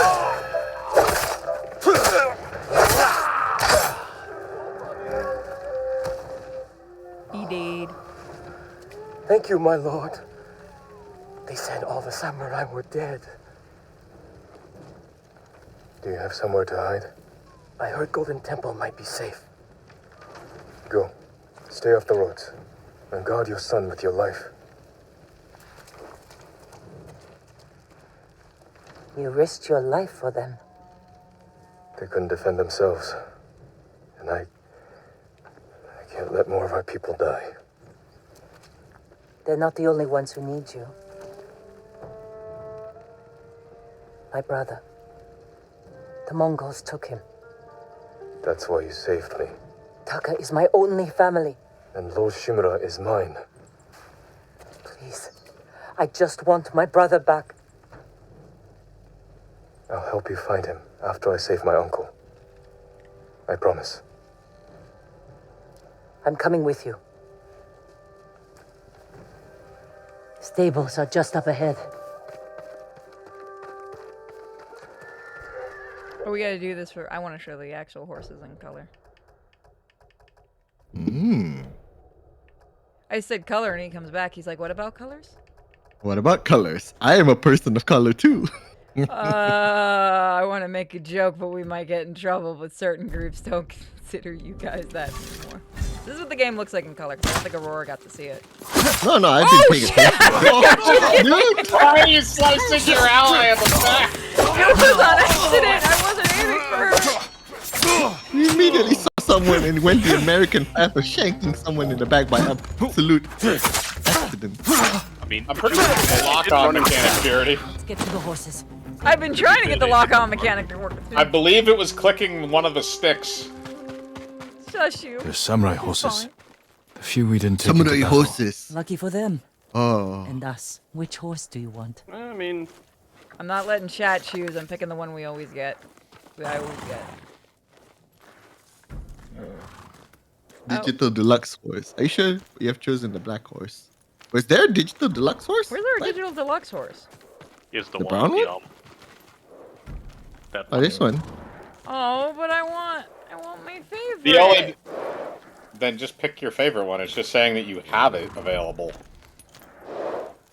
He did. Thank you, my lord. They said all the samurai were dead. Do you have somewhere to hide? I heard Golden Temple might be safe. Go. Stay off the roads. And guard your son with your life. You risked your life for them. They couldn't defend themselves. And I can't let more of our people die. They're not the only ones who need you. My brother. The Mongols took him. That's why you saved me. Taka is my only family. And Lord Shimura is mine. Please. I just want my brother back. I'll help you find him after I save my uncle. I promise. I'm coming with you. Stables are just up ahead. But we gotta do this for. I want to show the actual horses in color. I said color, and he comes back. He's like, "What about colors?" What about colors? I am a person of color too. I want to make a joke, but we might get in trouble. But certain groups don't consider you guys that anymore. This is what the game looks like in color. 'Cause I don't think Aurora got to see it. No, I've been paying attention. Dude, Why are you slicing your ally in the back? It was on accident. I wasn't aiming for her. we immediately saw someone and went the American path of shanking someone in the back by absolute accident. I mean, I'm pretty sure it's a lock-on mechanic, Purity. Let's get to the horses. I've been trying to get the lock-on mechanic to work. I believe it was clicking one of the sticks. Shush you. They're samurai It's horses. fine. A few we didn't take Some of into the battle. horses. Lucky for them. Oh. And us. Which horse do you want? I mean, I'm not letting chat choose. I'm picking the one we always get. I always get. Digital deluxe horse. Are you sure you have chosen the black horse? Was there a digital deluxe horse? Where's our What? digital deluxe horse? it's the The one brown on the one? arm. That Oh, one. this one. Oh, but I want my favorite. The only. Then just pick your favorite one. It's just saying that you have it available.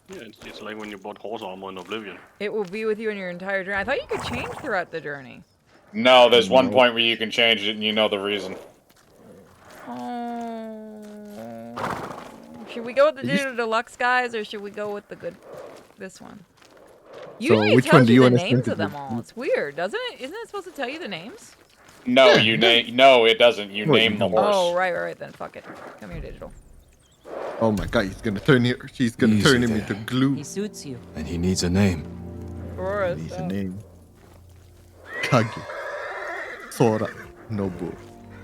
Yeah, it's like when you bought horse armor in Oblivion. It will be with you in your entire journey. I thought you could change throughout the journey. No, there's one point where you can change it, and you know the reason. Oh. Should we go with the digital deluxe guys, or should we go with the good? This one. Usually which it one tells do you you the want us names to of them do? all. It's weird, doesn't it? Isn't it supposed to tell you the names? No, Yeah, you name. No, it doesn't. You No, name you the don't. horse. Oh, right. Then fuck it. Come here, digital. Oh my god, he's gonna turn it. She's gonna Easy turn him there. into glue. He suits you. And he needs a name. Aurora, He's a stop. name. Kage. Sora. Nobu.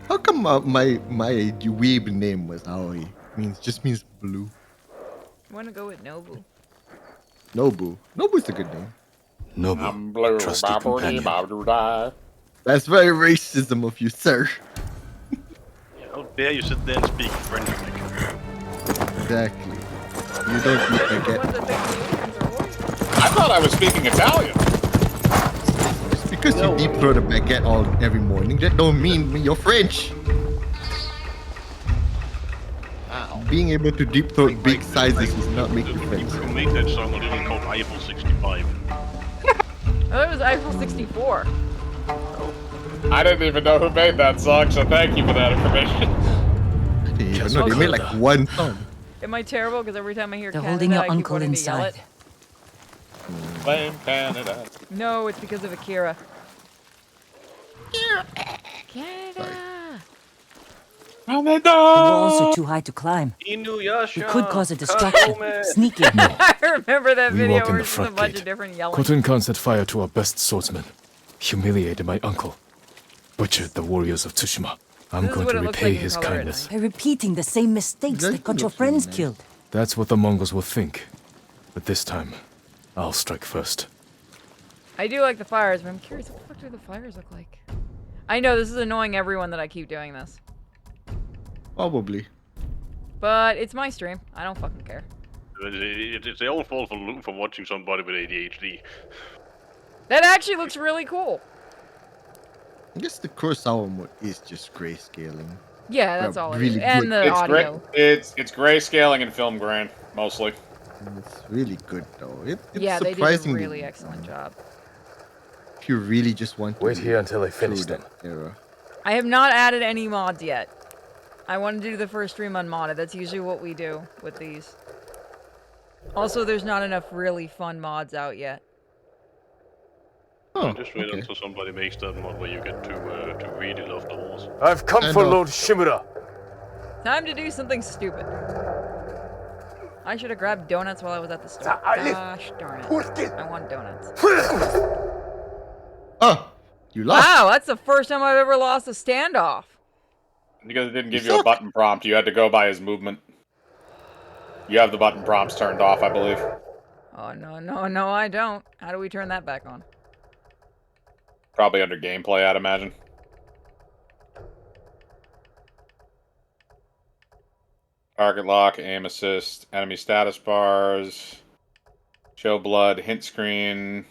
How come my weeb name was Aoi? Just means blue. I want to go with Nobu. Nobu. Nobu's a good name. Noble, I'm blue. trusty Ba-ba-dee, companion. ba-doo-da. That's very racism of you, sir. How dare you sit there and speak French like Exactly. You don't need to get. What the thing I thought I was speaking Italian. Just because you deep throat a baguette every morning, that don't mean you're French. Being able to deep throat big sizes does not make you French. People who made that song are literally called Eiffel 65. I thought it was Eiffel 64. I didn't even know who made that song, so thank you for that information. I didn't even know they made like one song. Am I terrible? Because every time I hear They're Canada, holding your I keep uncle wanting to yell inside. it. Blame Canada. No, it's because of Akira. Canada. We were also too high to climb. Inuyasha! We could cause a distraction. Kakome! Sneak in. I remember that We video walk in where the it's just a front bunch gate. of different yelling. Khotun Khan set fire to our best swordsman. Humiliated my uncle. Butchered the warriors of Tsushima. I'm This is going what to it looks repay like in his color at kindness. By repeating the same mistakes that got your friends killed. That's what the Mongols will think. But this time, I'll strike first. I do like the fires, but I'm curious, what the fuck do the fires look like? I know this is annoying everyone that I keep doing this. Probably. But it's my stream. I don't fucking care. It's their own fault for watching somebody with ADHD. That actually looks really cool. I guess the Kurosawa mode is just grayscaling. Yeah, that's all it is. really And good. the It's great. audio. It's grayscaling and film grain mostly. It's really good though. It's Yeah, they did a surprisingly really excellent job. If you really just want to Wait here until I through finish them. that era. I have not added any mods yet. I want to do the first stream unmodded. That's usually what we do with these. Also, there's not enough really fun mods out yet. Oh, Just wait okay. until somebody makes that mod where you get to really love the horse. I've come for Lord Shimura. Time to do something stupid. I should have grabbed donuts while I was at the store. Gosh darn it. I want donuts. Oh, you lost. Wow, that's the first time I've ever lost a standoff. Because it didn't give you a button prompt, you had to go by his movement. You have the button prompts turned off, I believe. Oh, no, I don't. How do we turn that back on? Probably under gameplay, I'd imagine. Target lock, aim assist, enemy status bars, show blood, hint screen.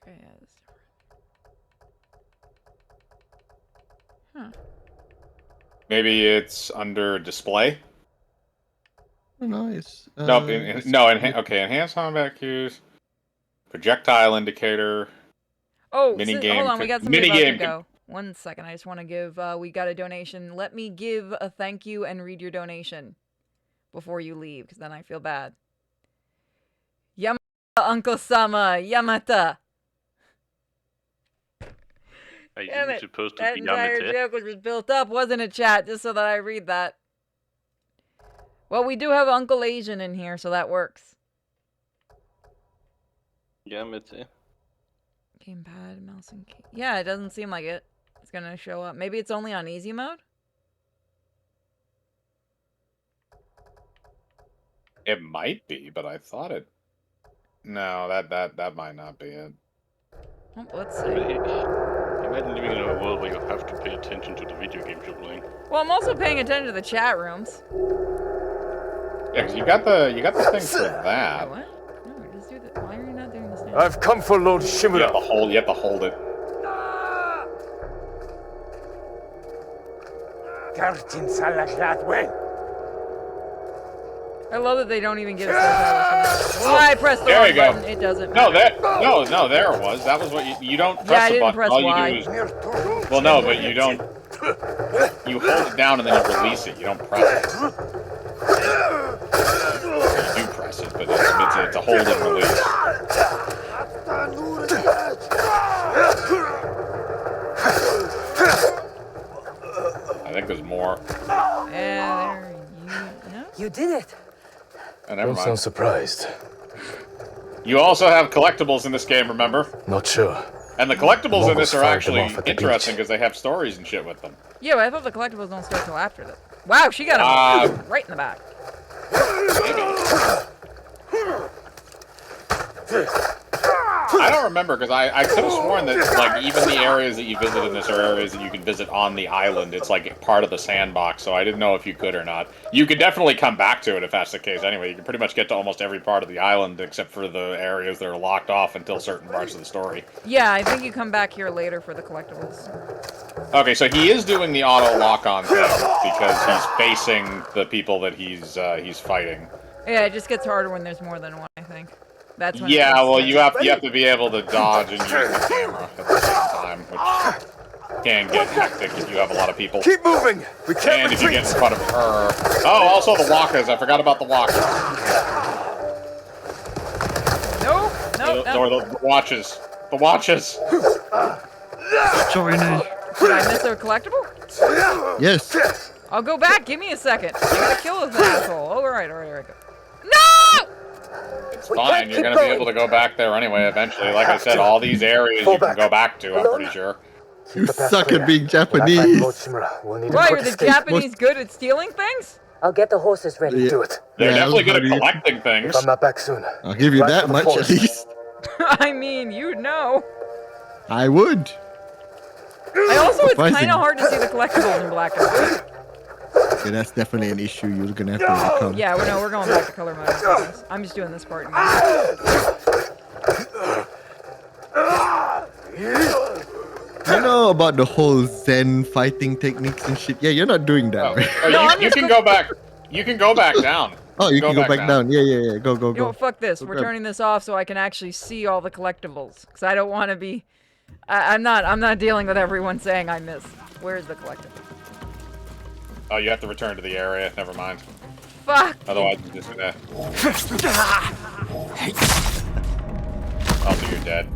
Okay, yeah, that's different. Huh. Maybe it's under display. No, it's Nope. Okay. Enhanced combat cues, projectile indicator. Oh, Minigame hold on, we got somebody minigame about to go. 1 second, I just want to give, we got a donation. Let me give a thank you and read your donation before you leave, because then I feel bad. Yamata, Uncle Sama, Yamata. Are Damn you it. supposed to That be entire Yamete? joke was just built up, wasn't it, chat? Just so that I read that. Well, we do have Uncle Asian in here, so that works. Yamete. Gamepad, mouse, and key. Yeah, it doesn't seem like it's gonna show up. Maybe it's only on easy mode? It might be, but I thought it. No, that might not be it. Oh, let's see. Imagine living in a world where you have to pay attention to the video games you're playing. Well, I'm also paying attention to the chat rooms. Yeah, 'cause you got the thing for that. Wait, what? No, just do the. Why are you not doing this now? I've come for Lord You Shimura. have to hold it. I love that they don't even get a sense. Oh, I pressed the There wrong you go. button. It doesn't. No, there it was. That was what you don't press Yeah, I the didn't button. press All Y. you do is. Well, no, but you don't. You hold it down and then you release it. You don't press it. You do press it, but it's a hold and release. I think there's more. There no? You did it. Oh, never Don't sound mind. surprised. You also have collectibles in this game, remember? Not sure. And the collectibles in this are fired them actually off at the interesting beach. because they have stories and shit with them. Yeah, but I thought the collectibles don't start till after that. Wow, she got him right in the back. I don't remember because I could have sworn that like even the areas that you visit in this are areas that you can visit on the island. It's like part of the sandbox, so I didn't know if you could or not. You could definitely come back to it if that's the case. Anyway, you can pretty much get to almost every part of the island except for the areas that are locked off until certain parts of the story. Yeah, I think you come back here later for the collectibles. Okay, so he is doing the auto lock-on thing because he's facing the people that he's fighting. Yeah, it just gets harder when there's more than one, I think. That's when Yeah, well, you have to be able to dodge and use the camera at the same time, which can get hectic if you have a lot of people. Keep moving. We can't And if you retreat. get in front of her. Oh, also the walkers. I forgot about the walkers. Nope, nope, Or nope. the watches. The watches. Join us. Did I miss a collectible? Yes. I'll go back. Give me a second. I gotta kill this asshole. Alright. No! It's fine. You're going to be able to go back there anyway eventually. Like I said, all these areas you can go back to, I'm pretty sure. You suck at being When I find Japanese. Lord Shimura, we'll need a Why, quick are the escape. Japanese good at stealing things? I'll get the horses ready. Yeah. Do it. They're Yeah, definitely good at buddy. collecting things. If I'm not back soon, I'll give you Right that for the much at forest. least. I mean, you know. I would. Also, it's Surprising. kind of hard to see the collectibles in black and white. Yeah, that's definitely an issue you're gonna have to overcome. Yeah, we're going back to color mode. I'm just doing this part. You know about the whole Zen fighting techniques and shit. Yeah, you're not doing that, right? No, I'm you just can go- go back. You can go back down. Oh, you can go back down. Yeah. Go. Yo, fuck this. Go We're grab. turning this off so I can actually see all the collectibles. Because I don't want to be... I'm not dealing with everyone saying I missed. Where's the collectible? Oh, you have to return to the area. Never mind. Fuck! Otherwise, you just gonna. Also, you're dead.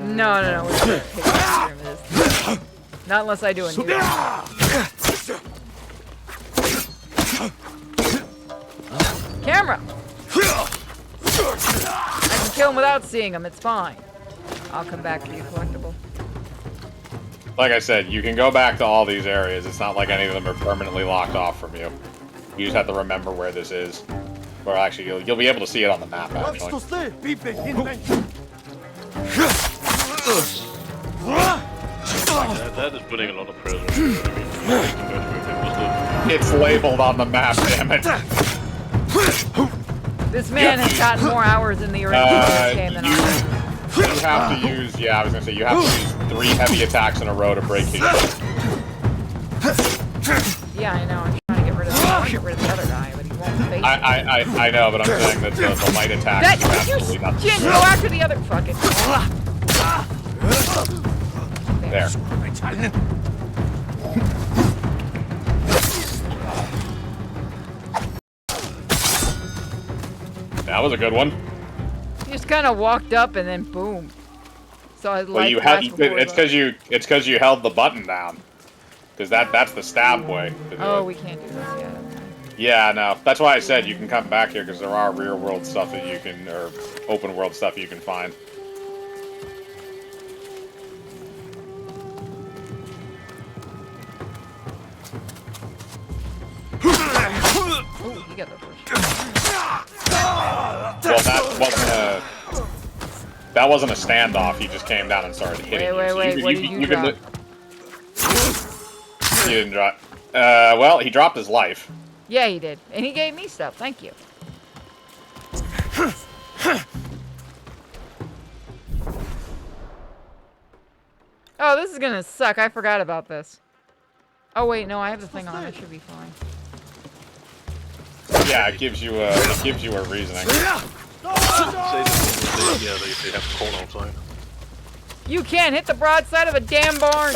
No. We're gonna take care of this. Not unless I do a new camera! I can kill him without seeing him. It's fine. I'll come back for you, collectible. Like I said, you can go back to all these areas. It's not like any of them are permanently locked off from you. You just have to remember where this is. Or actually, you'll be able to see it on the map, actually. That is putting a lot of pressure. It's labeled on the map, damn it. This man has gotten more hours in the original this game than I have. You have to use, yeah, I was gonna say, you have to use 3 heavy attacks in a row to break his shield. Yeah, I know. I'm trying to get rid of the other guy, but he won't face me. I know, but I'm saying that the light attacks That, do absolutely you nothing. can't go after the other. Fuck it. There. That was a good one. He just kind of walked up and then boom. So his Well, life you had flashed before it's because you held the button down. Because that's the stab way. to do Oh, it. we can't do this yet. Okay. Yeah, no. That's why I said you can come back here, because there are real world stuff that you can, or open world stuff you can find. Oh, you got the first. Well, that wasn't a standoff. He just came down and started hitting Wait, you. wait, what did you drop? He didn't drop. Well, he dropped his life. Yeah, he did. And he gave me stuff. Thank you. Oh, this is gonna suck. I forgot about this. Oh, wait, no, I have the thing on. It should be fine. Yeah, it gives you a reasoning. Yeah, they have corn outside. You can't hit the broadside of a damn barn.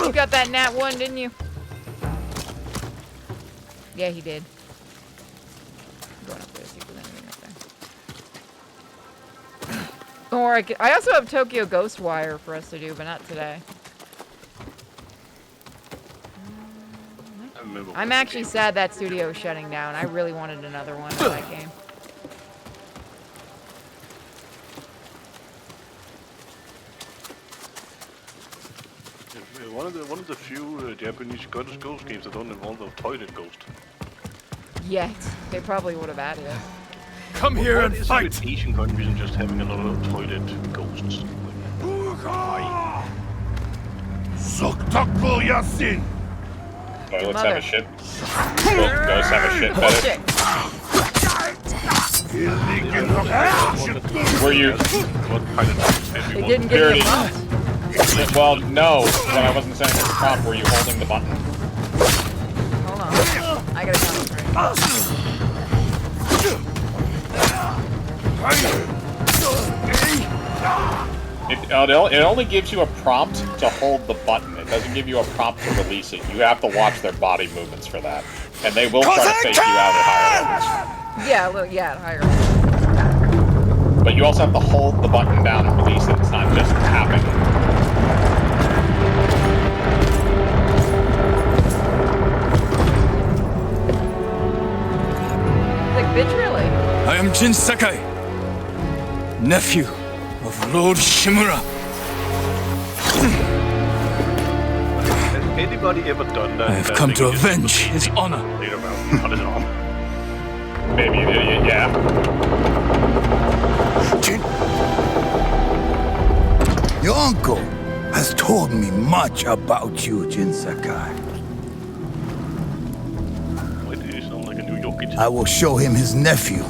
You got that nat 1, didn't you? Yeah, he did. I'm going up there to see if there's anything up there. Or I also have Tokyo Ghostwire for us to do, but not today. I'm actually sad that studio is shutting down. I really wanted another one of that game. One of the few Japanese ghost games that don't involve a toilet ghost. Yet. They probably would have added it. Come here and What is fight! it with Asian countries and just having a lot of toilet ghosts? Soktaku Yasin! Toilets have a shit. Ghosts have a shit fetish. Were you? What kind of They everyone? didn't give me a prompt. Well, no. But I wasn't saying it was prompt. Were you holding the button? Hold on. I gotta concentrate. It only gives you a prompt to hold the button. It doesn't give you a prompt to release it. You have to watch their body movements for that. And they will try to fake you out at higher levels. Yeah, a little, yeah, higher. But you also have to hold the button down and release it. It's not just tapping. Like, bitch, really? I am Jin Sakai, nephew of Lord Shimura. Has anybody ever done that? I have come to avenge his honor. Later around on his arm. Maybe an idiot, yeah. Jin! Your uncle has told me much about you, Jin Sakai. Why do you sound like a New York kid? I will show him his nephew,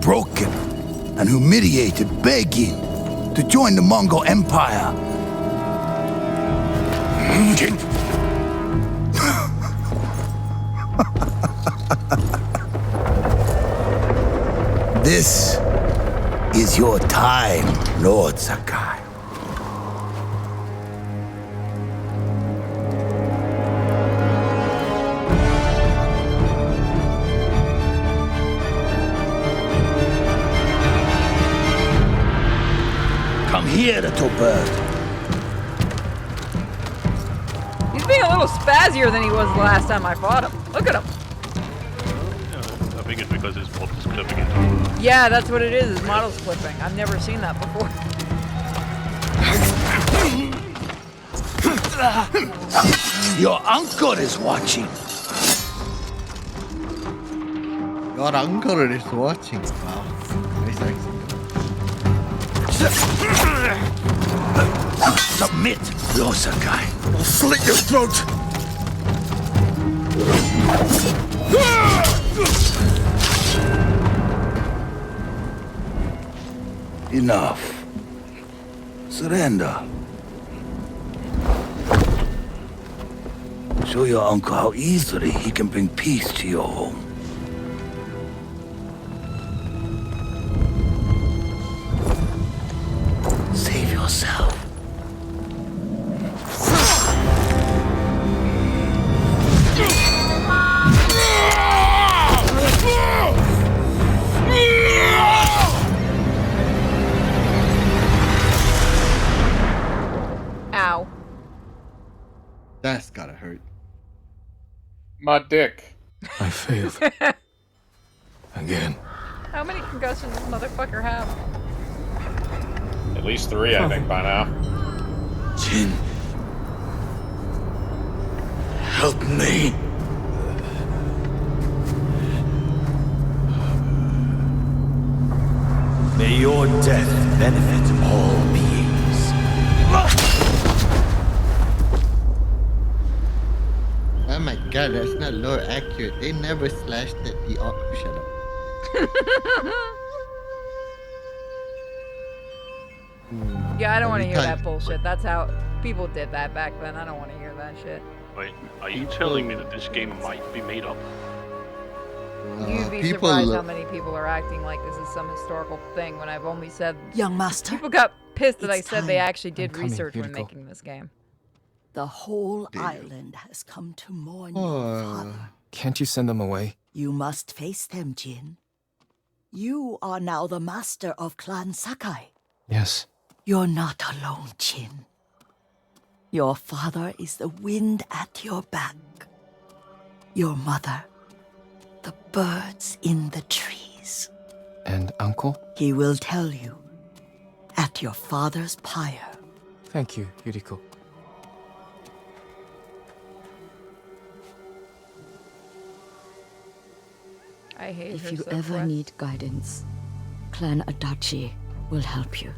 broken and humiliated, begging to join the Mongol Empire. Jin! This is your time, Lord Sakai. Come here, little bird. He's being a little spazzier than he was the last time I fought him. Look at him. I think it's because his bot is clipping it. Yeah, that's what it is. His model's clipping. I've never seen that before. Your uncle is watching. Your uncle is watching. Wow. Nice accent. Submit, Lord Sakai. I'll slit your throat. Enough. Surrender. Show your uncle how easily he can bring peace to your home. Save yourself. Ow. That's gotta hurt. My dick. I failed. Again. How many concussions does this motherfucker have? At least 3, I think, by now. Jin. Help me. May your death benefit all beings. Oh my god, that's not lore accurate. They never slashed at the shut up. Yeah, I don't want to Every hear time. that bullshit. That's how people did that back then. I don't want to hear that shit. Wait, are you telling me that this game might be made up? You'd be people surprised how many people are acting like this is some historical thing when I've only said... Young master, People got pissed that I it's said they time. actually did coming, research when Yuriko. making this game. the whole island has come to mourn your Oh. father. Can't you send them away? You must face them, Jin. You are now the master of Clan Sakai. Yes. You're not alone, Jin. Your father is the wind at your back. Your mother, the birds in the trees. And uncle? He will tell you at your father's pyre. Thank you, Yuriko. I hate If her you so ever much. need guidance, Clan Adachi will help you.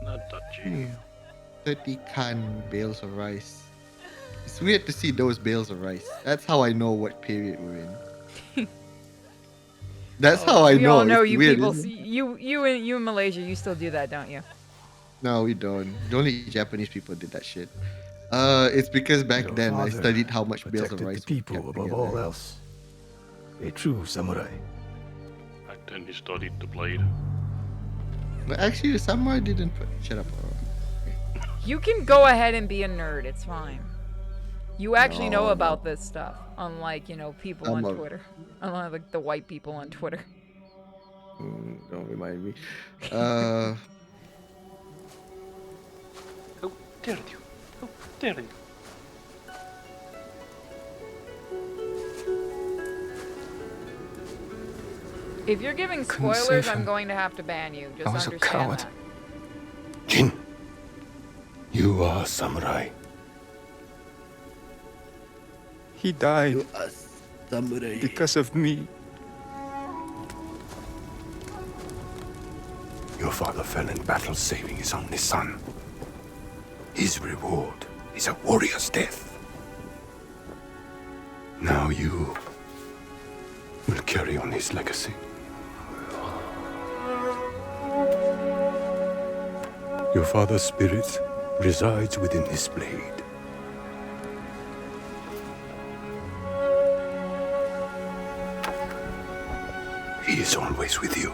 Not touchy. 30 can bales of rice. It's weird to see those bales of rice. That's how I know what period we're in. That's how I We know. all know It's you weird, people. isn't it? You in Malaysia, you still do that, don't you? No, we don't. The only Japanese people did that shit. It's because back Your then I father studied how much bales of protected rice the we people kept above all together. else. A true samurai. Back then he studied the blade. But actually, the samurai didn't put. Shut up. You can go ahead and be a nerd. It's fine. You actually know No, about this stuff, unlike people on I'm a- Twitter, unlike like the white people on Twitter. Don't remind me. How dare you? How dare you? If you're giving Couldn't spoilers, save I'm him. going to have to ban you. Just I was a understand coward. that. Jin, you are a samurai. He died Samurai. because of me. Your father fell in battle saving his only son. His reward is a warrior's death. Now you will carry on his legacy. Your father's spirit resides within this blade. He is always with you.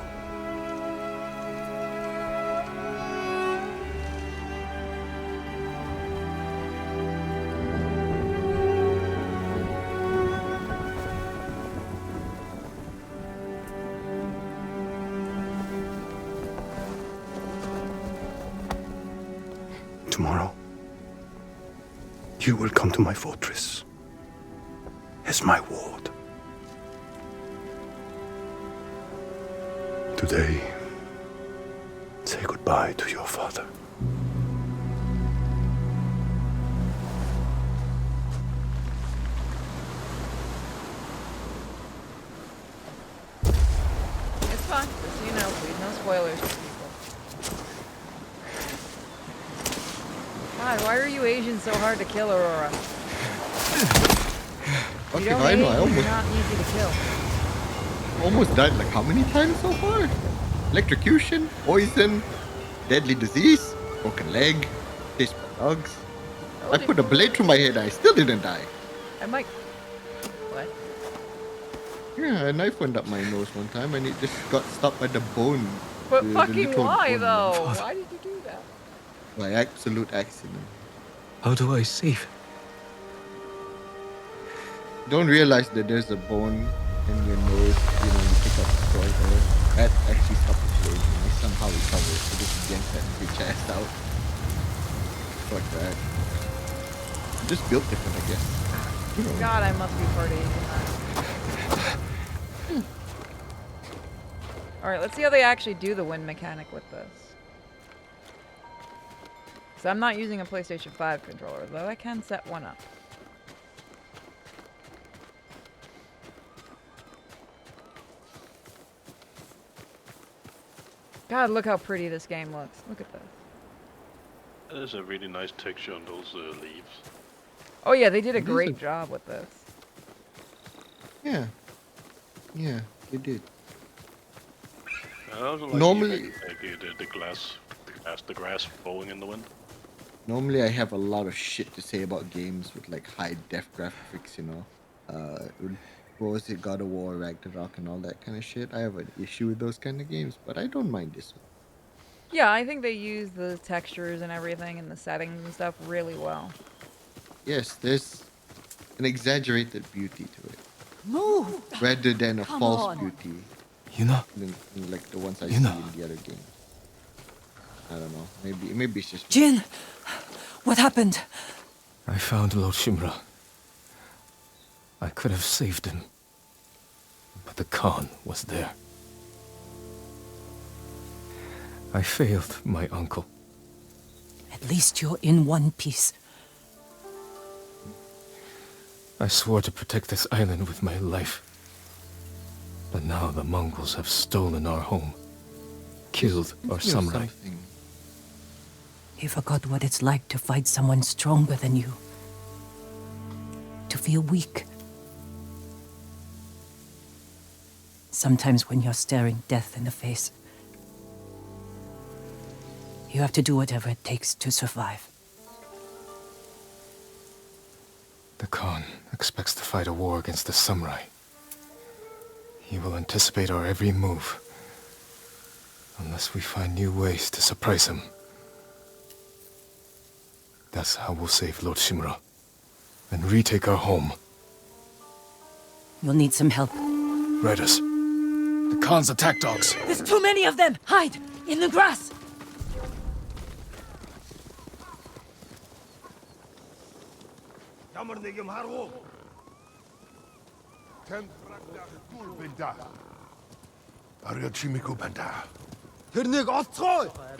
Tomorrow, you will come to my fortress as my ward. Today, say goodbye to your father. It's fine. Just so you know, please, no spoilers for people. God, why are you Asians so hard to kill, Aurora? Okay, You don't I know. I Asians are almost not easy to kill. almost died like how many times so far? Electrocution, poison, deadly disease, broken leg, chased by dogs. I put a blade through my head. I still didn't die. I might. What? Yeah, a knife went up my nose one time, and it just got stopped by the bone. But the fucking little why bone though? Why did you do that? By absolute accident. How do I save him? Don't realize that there's a bone in your nose, you pick up the toy there. That actually stopped the bleeding. I somehow recovered, so just yank that your chest out. Fuck that. Just built different, I guess. God, I must be part Asian. Alright, let's see how they actually do the wind mechanic with this. So I'm not using a PlayStation 5 controller, though I can set one up. God, look how pretty this game looks. Look at this. There's a really nice texture on those leaves. Oh yeah, they did a great job with this. Yeah. Yeah, they did. I also like Normally, the grass blowing in the wind. normally I have a lot of shit to say about games with like high def graphics, you know. What was it, God of War, Ragnarok, and all that kind of shit. I have an issue with those kind of games, but I don't mind this one. Yeah, I think they use the textures and everything and the settings and stuff really well. Yes, there's an exaggerated beauty to it, Move! rather than a Come false on. beauty, Yuna, like the ones I see Yuna. in the other games. I don't know. Maybe it's just me. Jin! What happened? I found Lord Shimura. I could have saved him, but the Khan was there. I failed my uncle. At least you're in one piece. I swore to protect this island with my life. But now the Mongols have stolen our home, killed our Thinking of samurai. something. You forgot what it's like to fight someone stronger than you. To feel weak. Sometimes when you're staring death in the face, you have to do whatever it takes to survive. The Khan expects to fight a war against the samurai. He will anticipate our every move, unless we find new ways to surprise him. That's how we'll save Lord Shimura, and retake our home. You'll need some help. Riders, the Khan's attack dogs. There's too many of them! Hide! In the grass!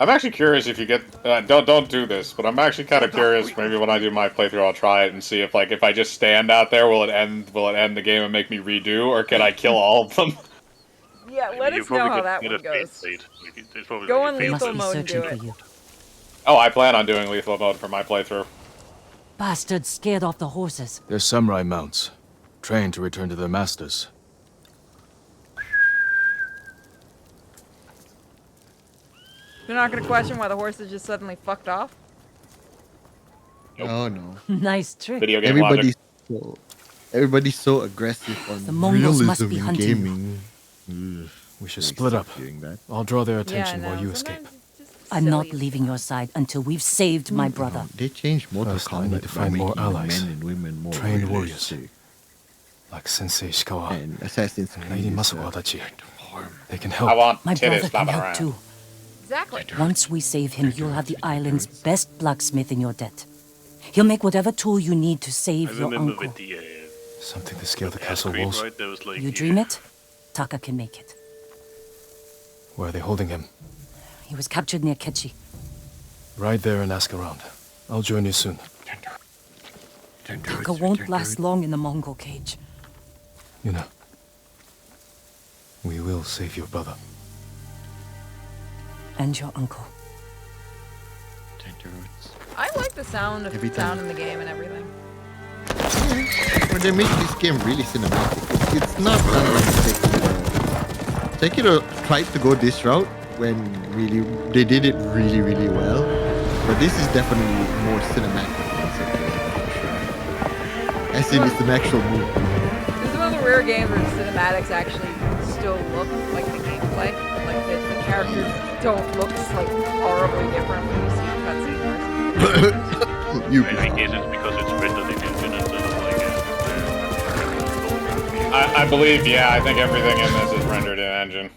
I'm actually curious if you get don't do this, but I'm actually kind of curious. Maybe when I do my playthrough, I'll try it and see if if I just stand out there, will it end the game and make me redo, or can I kill all of them? Yeah, let us know how that one goes. Go on They must lethal be mode and searching do for it. you. Oh, I plan on doing lethal mode for my playthrough. Bastards scared off the horses. They're samurai mounts, trained to return to their masters. You're not gonna question why the horses just suddenly fucked off? Nope. Oh no. Nice trick. Video game logic. Everybody's so aggressive on The Mongols must realism be in hunting you. gaming. Ugh, We should I split up. stop doing that. I'll draw their Yeah, attention no, while you escape. sometimes it's just I'm not silly. leaving your side until we've saved my brother. They changed Mortal First, I Kombat need to by find more making allies. men and women more Trained realistic. Like Sensei Ishikawa And Assassin's and Creed Lady is, Masuwa Adachi. They can I help. want My brother titties can flopping help around. too. Exactly. Once we save him, you'll have the island's best blacksmith in your debt. He'll make whatever tool you need to I save your remember uncle. with the Something to scale the castle Creed, walls. right? There was like You dream it, Taka can make it. Where are they holding him? He was captured near Ketchi. Ride there and ask around. I'll join you soon. Taka won't last long in the Mongol cage. Yuna, we will save your brother. And your uncle. I like the sound of Every time. sound in the game and everything. When they make this game really cinematic, it's not unlike Sekiro tried to go this route when really they did it really well, but this is definitely more cinematic than Sekiro, for sure. As in, it's an actual movie. This is one of the rare games where the cinematics actually still look like the gameplay. Like the characters don't look like horribly different when you see cutscenes. I guess it's because it's rendered in engine instead of like I believe, yeah, I think everything in this is rendered in engine.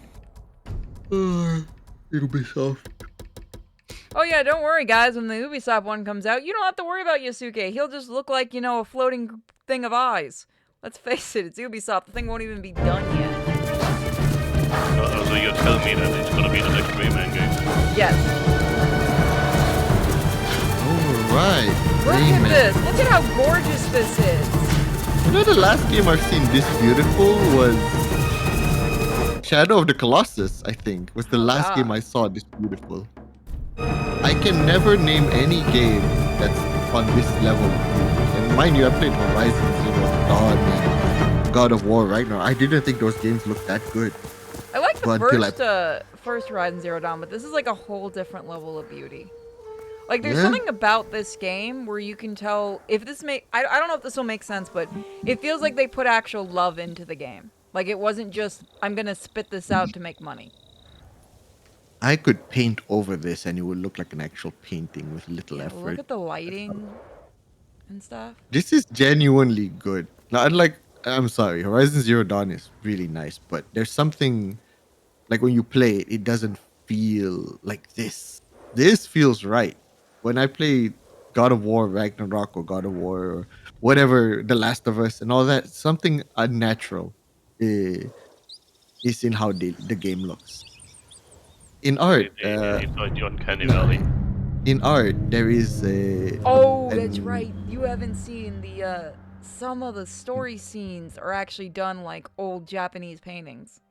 It'll be soft. Oh yeah, don't worry, guys. When the Ubisoft one comes out, you don't have to worry about Yasuke. He'll just look like, a floating thing of eyes. Let's face it, it's Ubisoft. The thing won't even be done yet. So you're telling me that it's gonna be the next Rayman game? Yes. Alright. Look at this. Look at how gorgeous this is. The last game I've seen this beautiful was Shadow of the Colossus, I think. Was the last game I saw this beautiful. I can never name any game that's on this level. And mind you, I played Horizon Zero Dawn and God of War right now. I didn't think those games looked that good. I like the first Horizon Zero Dawn, but this is like a whole different level of beauty. Like, there's something about this game where you can tell if this I don't know if this will make sense, but it feels like they put actual love into the game. Like, it wasn't just, I'm gonna spit this out to make money. I could paint over this and it would look like an actual painting with little effort. Look at the lighting and stuff. This is genuinely good. Now, I'm sorry, Horizon Zero Dawn is really nice, but there's something, like when you play it, it doesn't feel like this. This feels right. When I play God of War, Ragnarok, or God of War, or whatever, The Last of Us, and all that, something unnatural is in how the game looks. In art, it's like the Uncanny Valley. In art, there is a. That's right. You haven't seen the some of the story scenes are actually done like old Japanese paintings.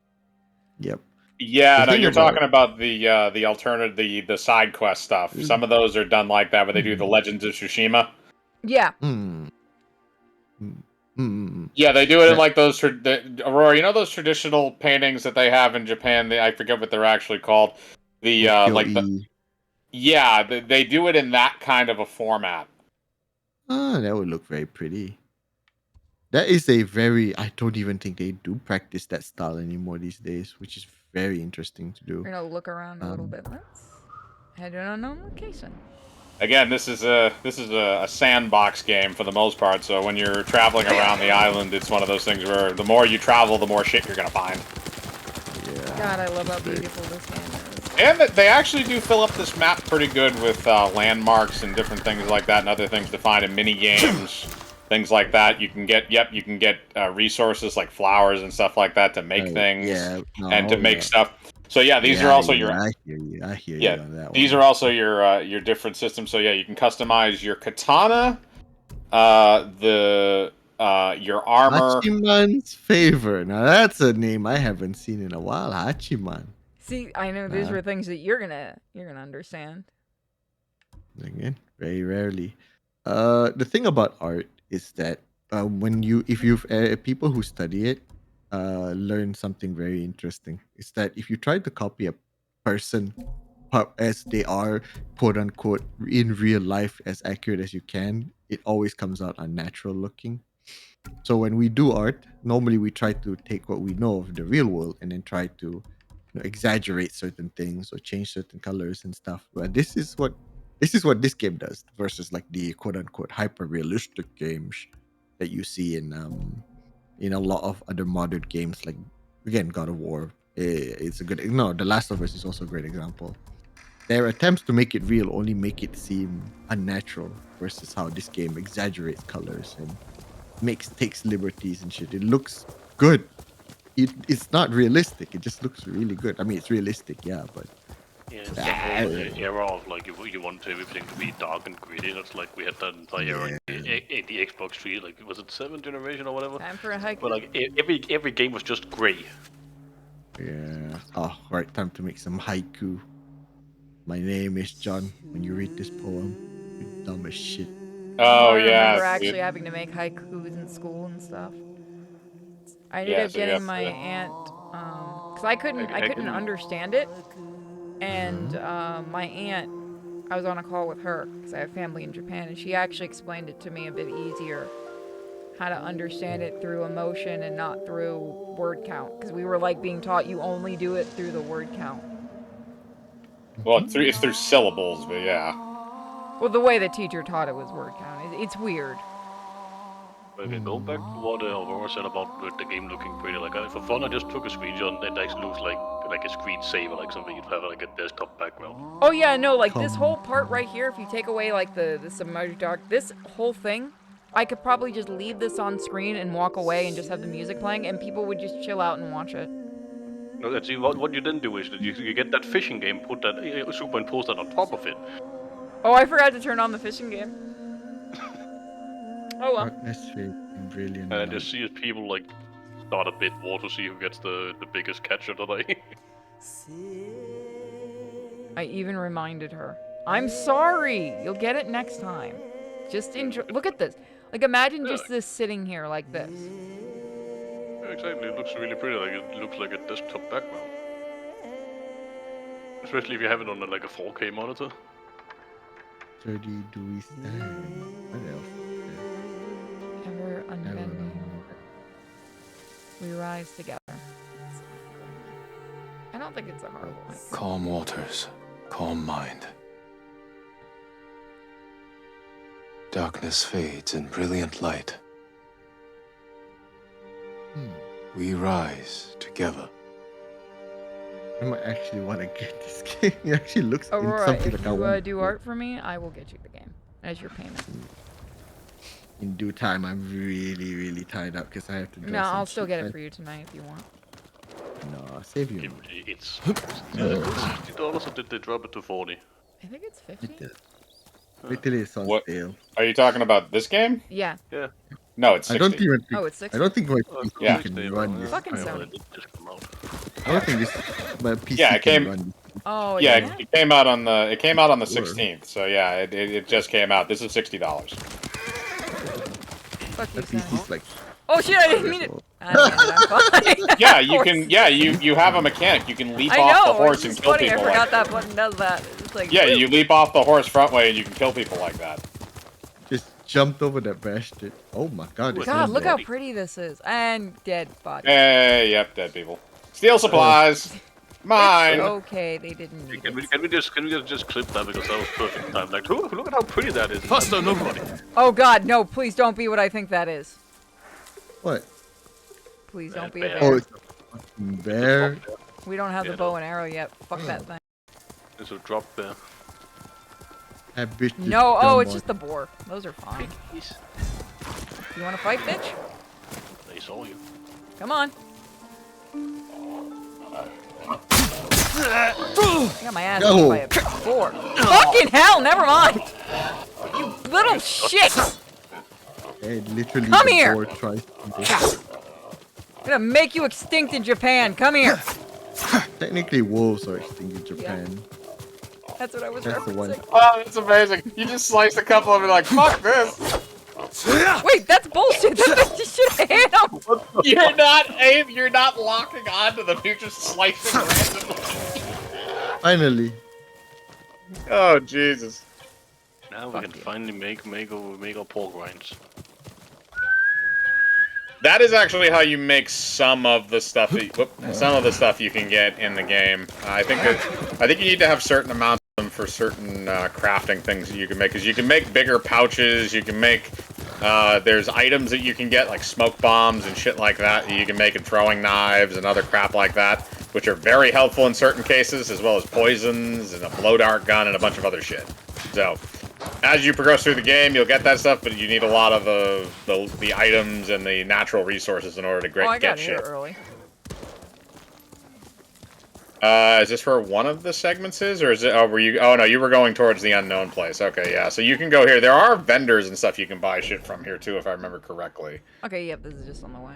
Yep. Yeah, no, you're talking about the alternative, the side quest stuff. Some of those are done like that, where they do the Legends of Tsushima. Yeah. Yeah, they do it in like those Aurora. You know those traditional paintings that they have in Japan. I forget what they're actually called. They do it in that kind of a format. Oh, that would look very pretty. That is I don't even think they do practice that style anymore these days, which is very interesting to do. We're gonna look around a little bit. Let's head in on location. Again, this is a sandbox game for the most part. So when you're traveling around the island, it's one of those things where the more you travel, the more shit you're gonna find. Yeah. God, I love how beautiful this game is. And they actually do fill up this map pretty good with landmarks and different things like that, and other things to find in mini games. Things like that. You can get resources like flowers and stuff like that to make things and to make stuff. So yeah, these are also your. I hear you on that one. These are also your different systems. So yeah, you can customize your katana, your armor. Hachiman's favor. Now that's a name I haven't seen in a while. Hachiman. See, I know these were things that you're gonna understand. Again, very rarely. The thing about art is that people who study it learn something very interesting. Is that if you try to copy a person as they are, quote unquote, in real life as accurate as you can, it always comes out unnatural looking. So when we do art, normally we try to take what we know of the real world and then try to exaggerate certain things or change certain colors and stuff. But this is what this game does versus like the quote unquote hyper realistic games that you see in a lot of other modern games, like again God of War. It's a good The Last of Us is also a great example. Their attempts to make it real only make it seem unnatural versus how this game exaggerates colors and takes liberties and shit. It looks good. It's not realistic. It just looks really good. I mean, it's realistic, yeah, but yeah, it's the era of like if you want everything to be dark and gritty. That's like we had that entire era in the Xbox 3. Like was it 7th generation or whatever? Time for a haiku. But like every game was just gray. Yeah. Oh, right. Time to make some haiku. My name is John. When you read this poem, you're dumb as shit. Oh I yeah. remember actually having to make haikus in school and stuff. I ended up getting my aunt, because I couldn't understand it, and my aunt, I was on a call with her because I have family in Japan, and she actually explained it to me a bit easier, how to understand it through emotion and not through word count, because we were like being taught you only do it through the word count. Well, it's through syllables, but yeah. Well, the way the teacher taught it was word count. It's weird. Okay, go back to what Aurora said about the game looking pretty. Like for fun, I just took a screenshot. It actually looks like like a screensaver, like something you'd have like a desktop background. Oh yeah, no, like this whole part right here, if you take away like the submerged dark, this whole thing, I could probably just leave this on screen and walk away and just have the music playing and people would just chill out and watch it. No, see, what you then do is that you get that fishing game, put that superimpose that on top of it. Oh, I forgot to turn on the fishing game. Oh well. Darkness fade and brilliant. And just see if people like start a bit war to see who gets the biggest catch of the day. I even reminded her. I'm sorry. You'll get it next time. Just enjoy. Look at this. Like imagine just this sitting here like this. Exactly, it looks really pretty. Like it looks like a desktop background. Especially if you have it on like a 4K monitor. 30 do we stand? What else? Ever unbending. We rise together. I don't think it's a horrible one. Calm waters, calm mind. Darkness fades in brilliant light. We rise together. I might actually want to get this game. It actually looks Aurora, something if like I want. you do art for me, I will get you the game as your payment. In due time, I'm really, really tied up because I have to do No, I'll still get it for you tonight if you want. No, I'll save you. It's $60 or did they drop it to 40? I think it's 50. Wait till it's on What? sale. Are you talking about this game? Yeah. Yeah. No, it's 60. I don't even think. Oh, it's 60? I don't think my PC Yeah. can run this. Fucking Sony. I don't think this my PC Yeah, it can came. run. Oh, Yeah, yeah. it came out on the 16th. 16th. So yeah, it just came out. This is $60. Fuck you, My PC's like. Oh shit! I didn't mean it. I'm fine. Yeah, you can. Yeah, you have a mechanic. You can leap I off the know. horse It's and just kill funny. people. I forgot like that button does that. It's like. Yeah, you leap off the horse front way and you can kill people like that. Just jumped over that bastard. Oh my god. it's God, in look there. how pretty this is. And dead body. Hey, yep, dead people. Steal supplies. Mine. It's okay, they didn't need Can it. we just clip that because that was perfect time. Like, look at how pretty that is. Faster, nobody. Oh god, no, please don't be what I think that is. What? Please don't be a bear. bear. Oh, it's a fucking bear. We don't have the Yeah, bow no. and arrow yet. Fuck that thing. There's a drop there. That bitch just No, oh, jumped it's on- just the boar. Those are fine. Piggies. You wanna fight, bitch? They saw you. Come on. I got my ass beat by a boar. Fucking hell, never mind. You little shit. Hey, literally Come the here. boar tries to do this. I'm gonna make you extinct in Japan. Come here. Technically, wolves are extinct in Japan. That's what I was That's the one. referencing. Oh, that's amazing. You just sliced a couple of them like, fuck this. Wait, that's bullshit. That you should hit him. You're not locking onto them. You're just slicing randomly. Finally. Oh Jesus. Now we Fuck can you. finally make our pork rinds. That is actually how you make some of the stuff. Some of the stuff you can get in the game. I think you need to have certain amounts of them for certain crafting things that you can make. Because you can make bigger pouches. You can make. There's items that you can get like smoke bombs and shit like that. That you can make, and throwing knives and other crap like that, which are very helpful in certain cases, as well as poisons and a blow dart gun and a bunch of other shit. So. As you progress through the game, you'll get that stuff, but you need a lot of the items and the natural resources in order to Oh, I get got here shit. early. Is this for one of the segments, or is it? Oh, were you? Oh no, you were going towards the unknown place. Okay, yeah. So you can go here. There are vendors and stuff you can buy shit from here too, if I remember correctly. Okay, yep, this is just on the way.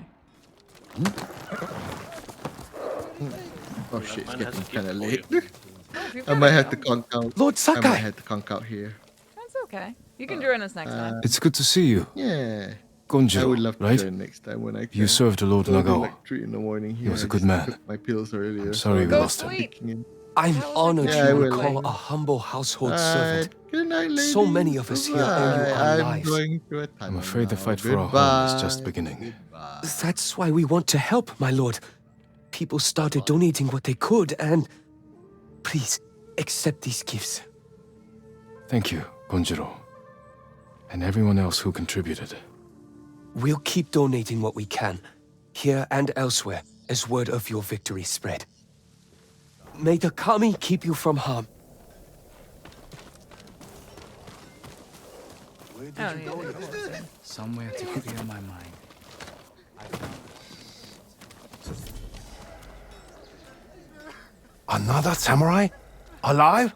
Oh shit, it's Mine getting has a kind of gift late. Oh, if you've I got might it have now. to conk out. Lord I Sakai. might have to conk out here. That's okay. You can join us next time. It's good to see you. Yeah. I Gonjiro, would love to right? join next time when I can. You served Lord It'll be Nagao. like 3 in the morning here. was a I good just man. took my pills earlier. I'm sorry we Go lost him. sleep. Kicking in. I'm honored Yeah, I you would will. call a humble household Alright, servant. good night, ladies. So many of us here owe you Bye. our I'm lives. going to a tunnel I'm afraid the now. fight for our home is just Goodbye. beginning. Goodbye. That's why we want to help, my lord. People started donating what they could, and please accept these gifts. Thank you, Gonjiro. And everyone else who contributed. We'll keep donating what we can, here and elsewhere, as word of your victory spread. May the kami keep you from harm. I don't need to do the whole thing. Somewhere to clear my mind. Another samurai? Alive?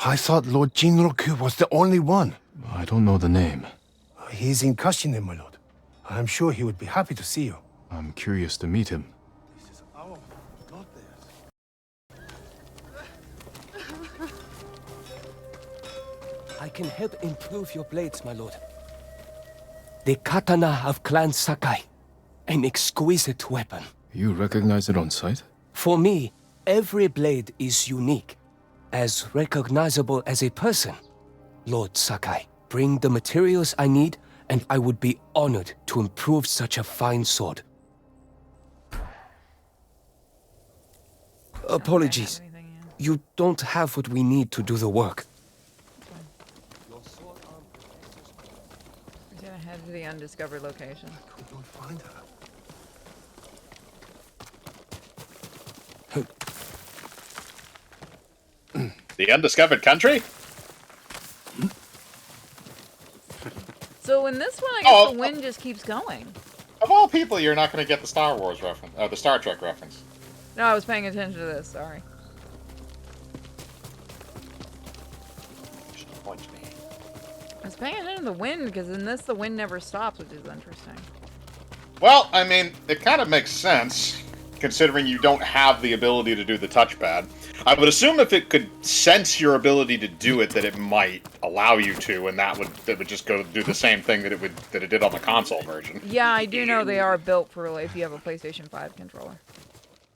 I thought Lord Jinroku was the only one. I don't know the name. He's in Kashine, my lord. I'm sure he would be happy to see you. I'm curious to meet him. I can help improve your blades, my lord. The katana of Clan Sakai. An exquisite weapon. You recognize it on sight? For me, every blade is unique. As recognizable as a person. Lord Sakai, bring the materials I need, and I would be honored to improve such a fine sword. Apologies. You don't have what we need to do the work. We're gonna head to the undiscovered location. Don't find her. The undiscovered country? So in this one, I guess the wind just keeps going. Of all people, you're not going to get the Star Wars reference, the Star Trek reference. No, I was paying attention to this. Sorry. I was paying attention to the wind because in this, the wind never stops, which is interesting. Well, I mean, it kind of makes sense, considering you don't have the ability to do the touchpad. I would assume if it could sense your ability to do it, that it might allow you to, and that would just go do the same thing that it did on the console version. Yeah, I do know they are built for like if you have a PlayStation 5 controller.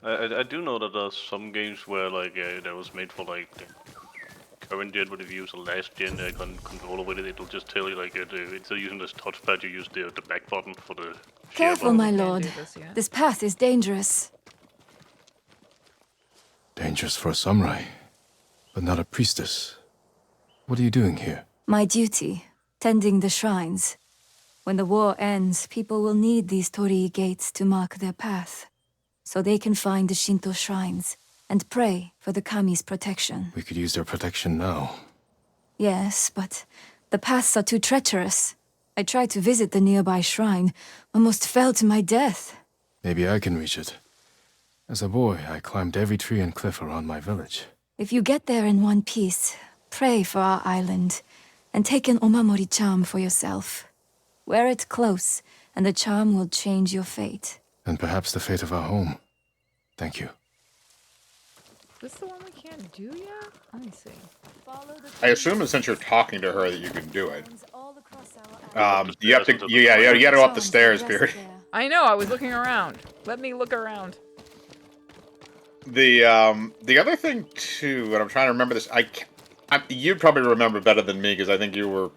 I do know that there's some games where like that was made for like the current gen, but if you use a last gen controller with it, it'll just tell you like instead of using this touchpad, you use the back button for the. Careful, my lord. This, This path is dangerous. Dangerous for a samurai, but not a priestess. What are you doing here? My duty, tending the shrines. When the war ends, people will need these torii gates to mark their path, so they can find the Shinto shrines and pray for the kami's protection. We could use their protection now. Yes, but the paths are too treacherous. I tried to visit the nearby shrine, almost fell to my death. Maybe I can reach it. As a boy, I climbed every tree and cliff around my village. If you get there in one piece, pray for our island, and take an omamori charm for yourself. Wear it close, and the charm will change your fate. And perhaps the fate of our home. Thank you. Is this the one we can't do yet? Let me see. I assume that since you're talking to her that you can do it. You have to, you gotta go up the stairs, Beard. I know, I was looking around. Let me look around. The other thing too, and I'm trying to remember this. You'd probably remember better than me because I think you were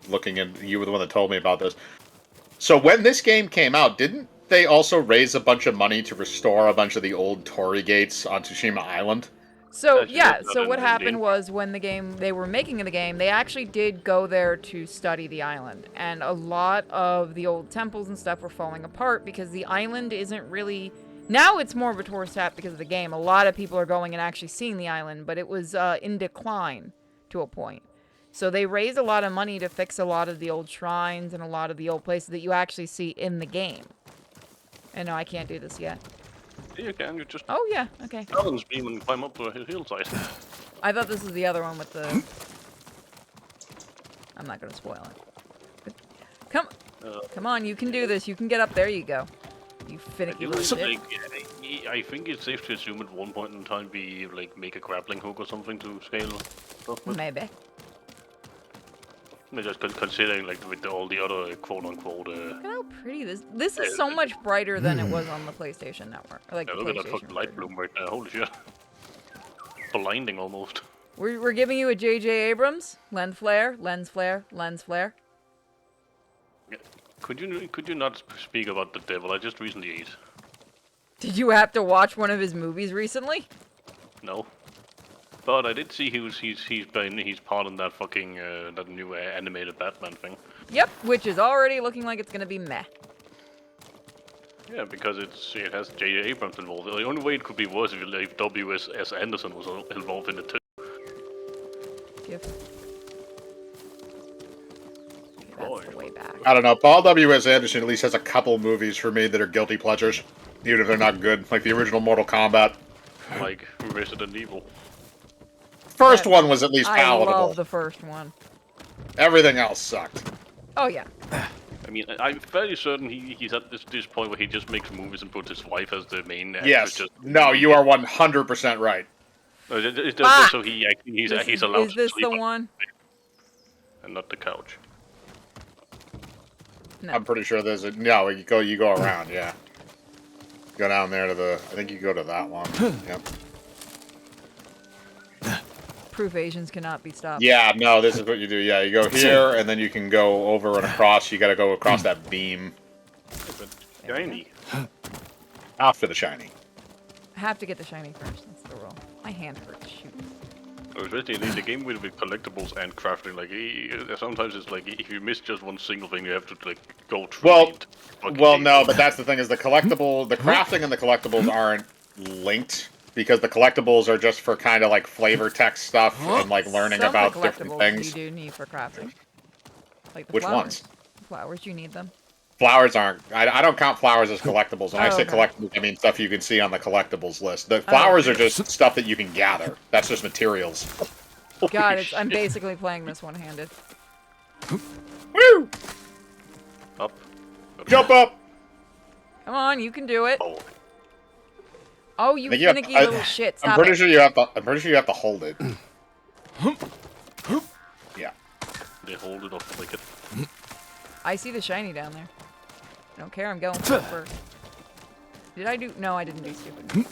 you were the one that told me about this. So when this game came out, didn't they also raise a bunch of money to restore a bunch of the old torii gates on Tsushima Island? So yeah, so what happened was when they were making the game, they actually did go there to study the island, and a lot of the old temples and stuff were falling apart because the island isn't really. Now it's more of a tourist trap because of the game. A lot of people are going and actually seeing the island, but it was in decline to a point. So they raised a lot of money to fix a lot of the old shrines and a lot of the old places that you actually see in the game. And no, I can't do this yet. Yeah, you can. You just. Oh yeah, okay. Balance beam and climb up the hillside. I thought this was the other one with the. I'm not gonna spoil it. Come on, you can do this. You can get up. There you go. You finicky little shit. I think it's safe to assume at one point in time we like make a grappling hook or something to scale stuff with. Maybe. Just considering like with all the other quote unquote. Look at how pretty this is so much brighter than it was on the PlayStation Network. Like yeah, the look at that PlayStation fucking light bloom right there. Holy shit. Blinding almost. We're giving you a J.J. Abrams lens flare, lens flare, lens flare. Yeah. Could you not speak about the devil? I just recently ate. Did you have to watch one of his movies recently? No. But I did see he's part in that fucking that new animated Batman thing. Yep, which is already looking like it's gonna be meh. Yeah, because it has J.J. Abrams involved. The only way it could be worse if W.S. Anderson was involved in it too. Gift. Okay, that's the way back. I don't know. Paul W.S. Anderson at least has a couple movies for me that are guilty pleasures, even if they're not good, like the original Mortal Kombat. Like Resident Evil. First one was at least I palatable. love the first one. Everything else sucked. Oh yeah. I mean, I'm fairly certain he's at this point where he just makes movies and puts his wife as the main actress. Yes. No, you are 100% right. It's just so he's allowed Is this to sleep the one? and not the couch. No. I'm pretty sure there's a no. You go around. Yeah. Go down there to the. I think you go to that one. Yep. Proof Asians cannot be stopped. Yeah. No. This is what you do. Yeah. You go here, and then you can go over and across. You got to go across that beam. Shiny. After the shiny. I have to get the shiny first. That's the rule. My hand hurts. Shoot. Especially the game with collectibles and crafting, like sometimes it's like if you miss just one single thing, you have to like go through. Well, no, but that's the thing is the crafting and the collectibles aren't linked because the collectibles are just for kind of like flavor text stuff and like learning Some about of the different collectibles things. you do need for crafting. Like the Which flowers. ones? Flowers, you need them. Flowers aren't. I don't count flowers as collectibles. When I say okay. collectibles, I mean stuff you can see on the collectibles list. The flowers are just stuff that you can gather. That's just materials. God, I'm basically playing this one-handed. Woo! Up. Jump up! Come on, you can do it. Oh, you I think you have finicky to- little shit! Stop I'm pretty it. sure you have to. I'm pretty sure you have to hold it. Yeah. They hold it off like it. I see the shiny down there. I don't care. I'm going for it first. Did I do? No, I didn't do stupid.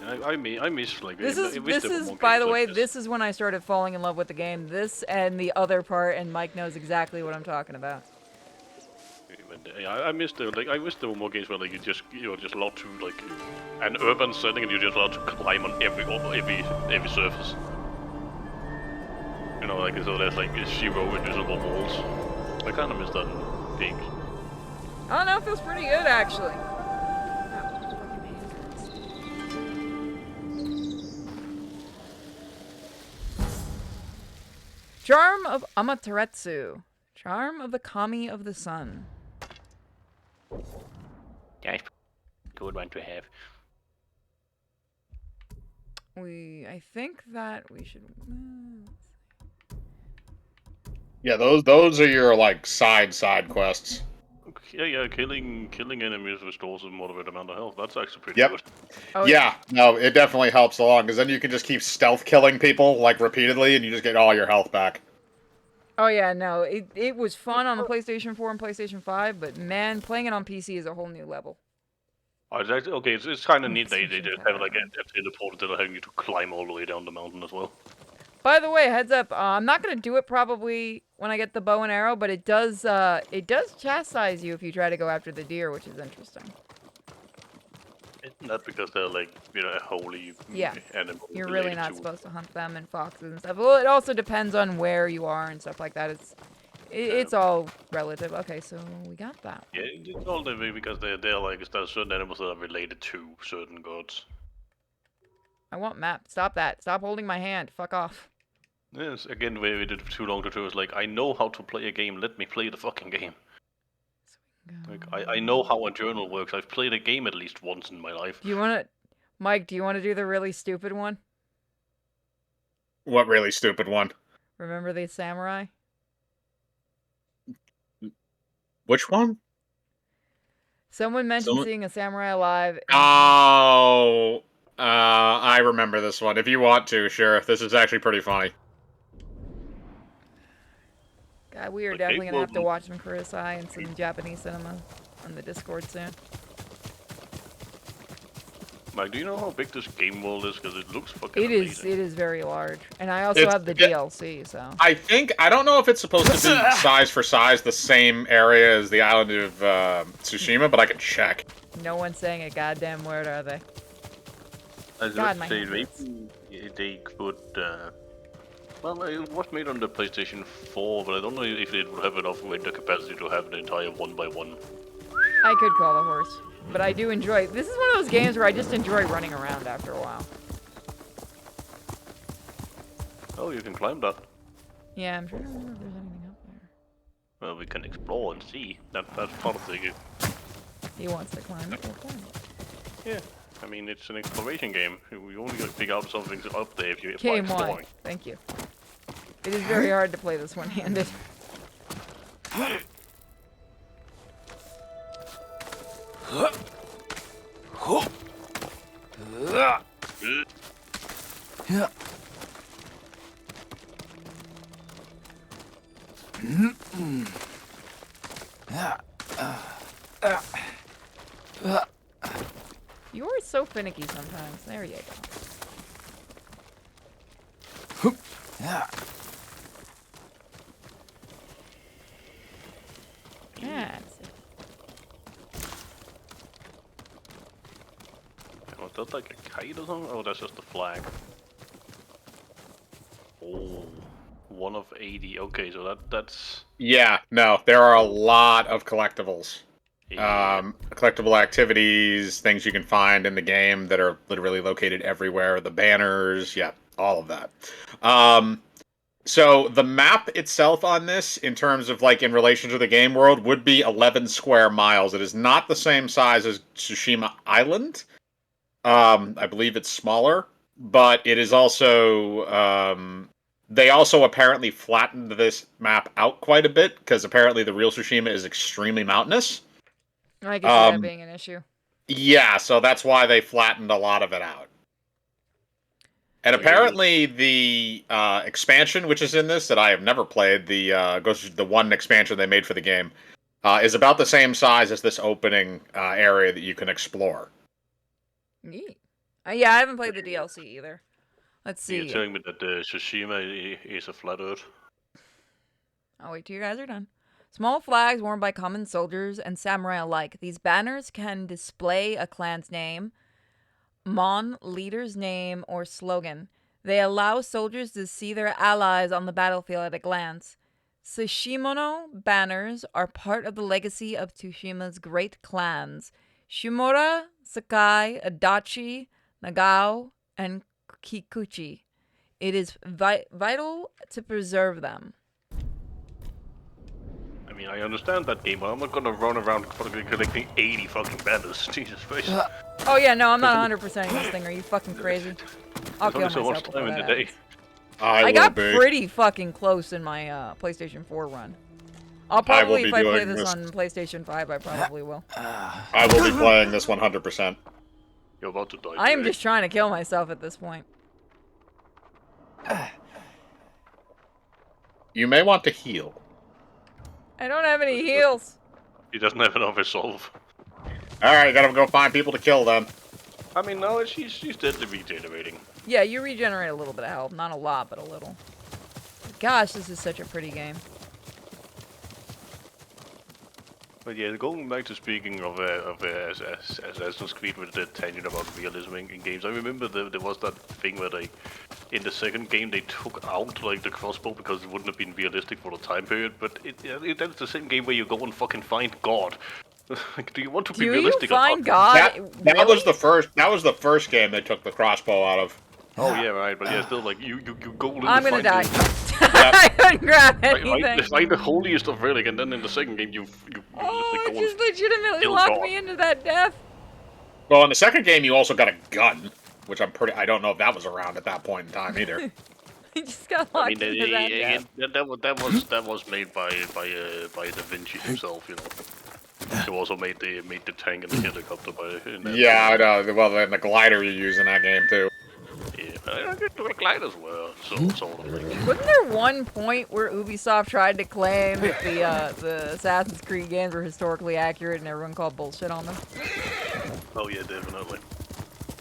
I miss like This is by the way, this is when I started falling in love with the game. This and the other part, and Mike knows exactly what I'm talking about. I miss the I wish there were more games where like you're just allowed to like an urban setting and you're just allowed to climb on every surface. You know, like so there's like 0 invisible walls. I kind of miss that in games. I don't know, it feels pretty good actually. Charm of Amaterasu. Charm of the Kami of the Sun. That's a good one to have. I think that we should... Yeah, those are your like side quests. Yeah, killing enemies restores a moderate amount of health. That's actually pretty Yep. good. Oh, yeah, no, it definitely helps along because then you can just keep stealth killing people like repeatedly, and you just get all your health back. Oh yeah, no, it was fun on the PlayStation 4 and PlayStation 5, but man, playing it on PC is a whole new level. Okay, it's kind of neat they just have like a teleporter that allowing you to climb all the way down the mountain as well. By the way, heads up, I'm not gonna do it probably when I get the bow and arrow, but it does chastise you if you try to go after the deer, which is interesting. Isn't that because they're like, you know, a holy animal? You're really not supposed to hunt them and foxes and stuff. Well, it also depends on where you are and stuff like that. It's all relative. Okay, so we got that. Yeah, it's all the way because they're like there's certain animals that are related to certain gods. I want map. Stop that. Stop holding my hand. Fuck off. Yes, again, we did it too long to do. It's like I know how to play a game. Let me play the fucking game. Like I know how a journal works. I've played a game at least once in my life. Do you want to, Mike? Do you want to do the really stupid one? What really stupid one? Remember the samurai? Which one? Someone mentioned seeing a samurai alive. Oh, I remember this one. If you want to, sure. This is actually pretty funny. God, we are definitely gonna have to watch some Kurisai and some Japanese cinema on the Discord soon. Mike, do you know how big this game world is? Because it looks fucking amazing. It is very large, and I also have the DLC. So I don't know if it's supposed to be size for size the same area as the island of Tsushima, but I can check. No one's saying a goddamn word, are they? God, my maybe they could. Well, it was made on the PlayStation 4, but I don't know if it would have enough window capacity to have an entire 1x1 I could call a horse, but I do enjoy. This is one of those games where I just enjoy running around after a while. Oh, you can climb that. Yeah, I'm trying to remember if there's anything up there. Well, we can explore and see. That's part of the game. He wants to climb it. We'll climb it. Yeah. I mean, it's an exploration game. We only got to pick out something's up there if you're Game exploring. 1. Thank you. It is very hard to play this one-handed. Yeah. You are so finicky sometimes. There you go. That's it. Was that like a kite or something? Oh, that's just a flag. Oh, 1 of 80. Okay, so that's... Yeah, no, there are a lot of collectibles. Yeah. Collectible activities, things you can find in the game that are literally located everywhere. The banners, yeah, all of that. So the map itself on this, in terms of like in relation to the game world, would be 11 square miles. It is not the same size as Tsushima Island. I believe it's smaller, but it is also... they also apparently flattened this map out quite a bit, because apparently the real Tsushima is extremely mountainous. I can see that being an issue. Yeah, so that's why they flattened a lot of it out. And apparently the expansion, which is in this, that I have never played, the one expansion they made for the game, is about the same size as this opening area that you can explore. Neat. Yeah, I haven't played the DLC either. Let's see. You're telling me that Tsushima is a flat Earth? I'll wait till you guys are done. Small flags worn by common soldiers and samurai alike. These banners can display a clan's name, mon, leader's name, or slogan. They allow soldiers to see their allies on the battlefield at a glance. Tsushimono banners are part of the legacy of Tsushima's great clans: Shimura, Sakai, Adachi, Nagao, and Kikuchi. It is vital to preserve them. I mean, I understand that game, but I'm not gonna run around collecting 80 fucking banners. Jesus Christ. Oh yeah, no, I'm not 100%ing this thing. Are you fucking crazy? I'll kill There's only so myself much before time in that the day. happens. I got pretty fucking close in my PlayStation 4 run. I'll probably, if I play this on PlayStation 5, I probably will. I will be playing this 100%. You're about to die. I am just trying to kill myself at this point. You may want to heal. I don't have any heals. He doesn't have enough resolve. Alright, gotta go find people to kill then. I mean, no, she's dead to regenerating. Yeah, you regenerate a little bit of health. Not a lot, but a little. Gosh, this is such a pretty game. But yeah, going back to speaking of Assassin's Creed with the tangent about realism in games, I remember there was that thing where they, in the second game, they took out like the crossbow because it wouldn't have been realistic for the time period. But that's the same game where you go and fucking find God. Like, do you want to be realistic? Do you find God? That was the first. That was the first game they took the crossbow out of. Oh yeah, right. But yeah, still like you go. I'm gonna die. I couldn't grab anything. It's like the holiest of relic, and then in the second game you it just legitimately locked me into that death. Well, in the second game you also got a gun, which I don't know if that was around at that point in time either. He just got locked into that death. That was made by Da Vinci himself, you know. He also made the tank and the helicopter Yeah, I know. Well, and the glider you use in that game too. Yeah, I get to a glider as well. So sort of like. Wasn't there one point where Ubisoft tried to claim that the Assassin's Creed games were historically accurate and everyone called bullshit on them? Oh yeah, definitely.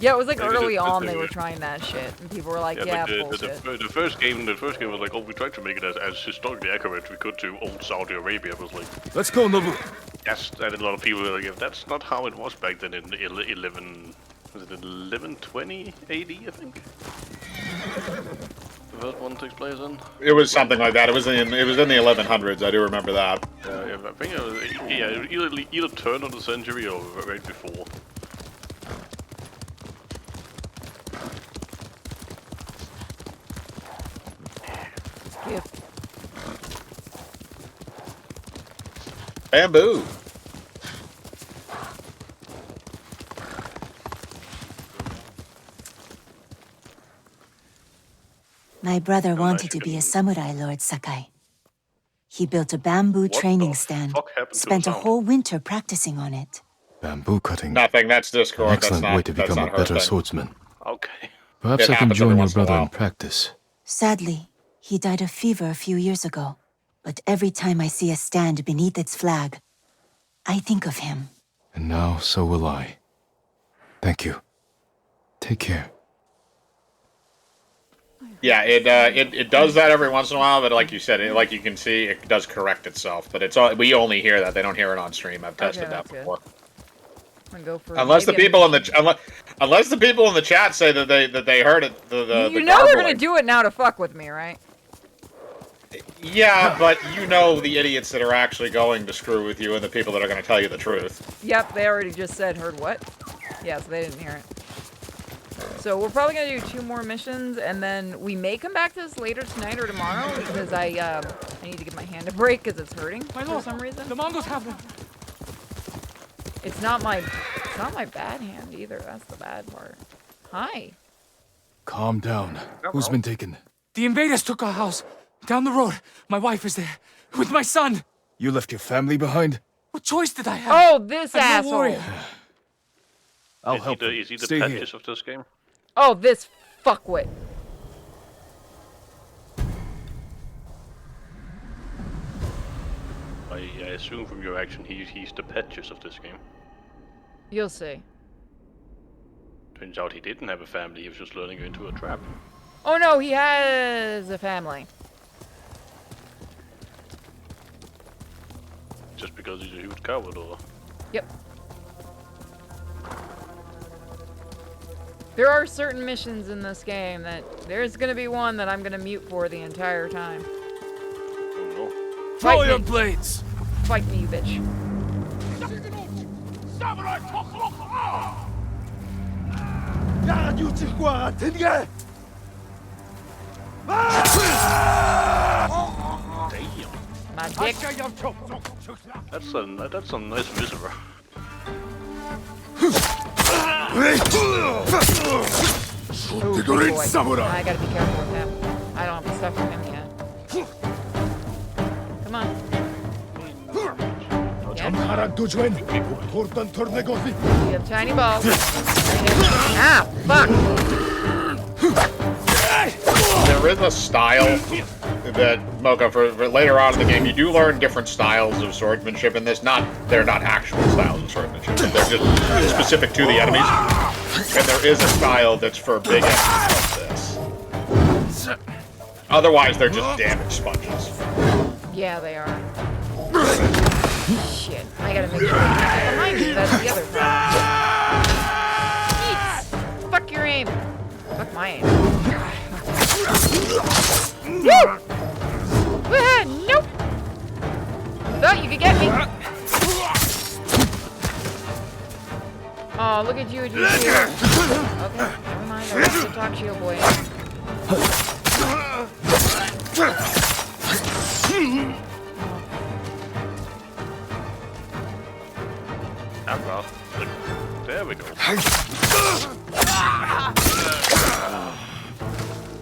Yeah, it was like early on they were trying that shit, and people were like, yeah, bullshit. The first game was like, oh, we tried to make it as historically accurate we could to old Saudi Arabia. It was like, let's go, Nobu. Yes, and a lot of people were like, that's not how it was back then in 1120 AD, I think. first one takes place in? It was something like that. It was in the 1100s. I do remember that. Yeah, I think it was either turn of the century or right before. Yep. Bamboo. My brother wanted to be a samurai, Lord Sakai. He built a bamboo training stand, spent a whole winter practicing on it. Bamboo cutting. Nothing. That's Discord. An excellent way to That's become not a her better thing. swordsman. Okay. Perhaps It I can happens every join your once in a brother in while. practice. Sadly, he died of fever a few years ago. But every time I see a stand beneath its flag, I think of him. And now, so will I. Thank you. Take care. Yeah, it does that every once in a while, but like you said, like you can see, it does correct itself. But it's all, we only hear that; they don't hear it on stream. I've tested that before. I'm gonna go for Unless the people in the unless the people in the chat say that they heard it. You know they're gonna do it now to fuck with me, right? Yeah, but you know the idiots that are actually going to screw with you and the people that are going to tell you the truth. Yep, they already just said heard what? Yeah, so they didn't hear it. So we're probably gonna do 2 more missions, and then we may come back to this later tonight or tomorrow because I need to give my hand a break because it's hurting for some reason. The Mongols have them. It's not my bad hand either. That's the bad part. Hi. Calm down. Who's been taken? The invaders took our house. Down the road, my wife is there. With my son. You left your family behind? What choice did I have? Oh, this I'm no asshole. warrior. I'll help you. Is he the Stay here. patches of this game? Oh, this fuckwit. I assume from your action he's the patches of this game. You'll see. Turns out he didn't have a family, he was just luring you into a trap. Oh no, he has a family. Just because he's a huge coward, or? Yep. There are certain missions in this game that there's gonna be one that I'm gonna mute for the entire time. Oh no. Throw your blades! Fight me, you bitch. My dick. That's a nice visitor. Oh, big boy. I gotta be careful with him. I don't have the stuff for him yet. Come on. You have tiny balls. Ah, fuck! There is a style that Mocha for later on in the game. You do learn different styles of swordsmanship in this. They're not actual styles of swordsmanship. They're just specific to the enemies. And there is a style that's for big enemies like this. Otherwise, they're just damage sponges. Yeah, they are. Shit. I gotta make sure I can't get behind you. That's the other problem. Eats. Fuck your aim. Fuck my aim. Woo! Nope. Thought you could get me. Oh, look at you, you here. Okay, never mind. I have to talk to you, boy. There we go.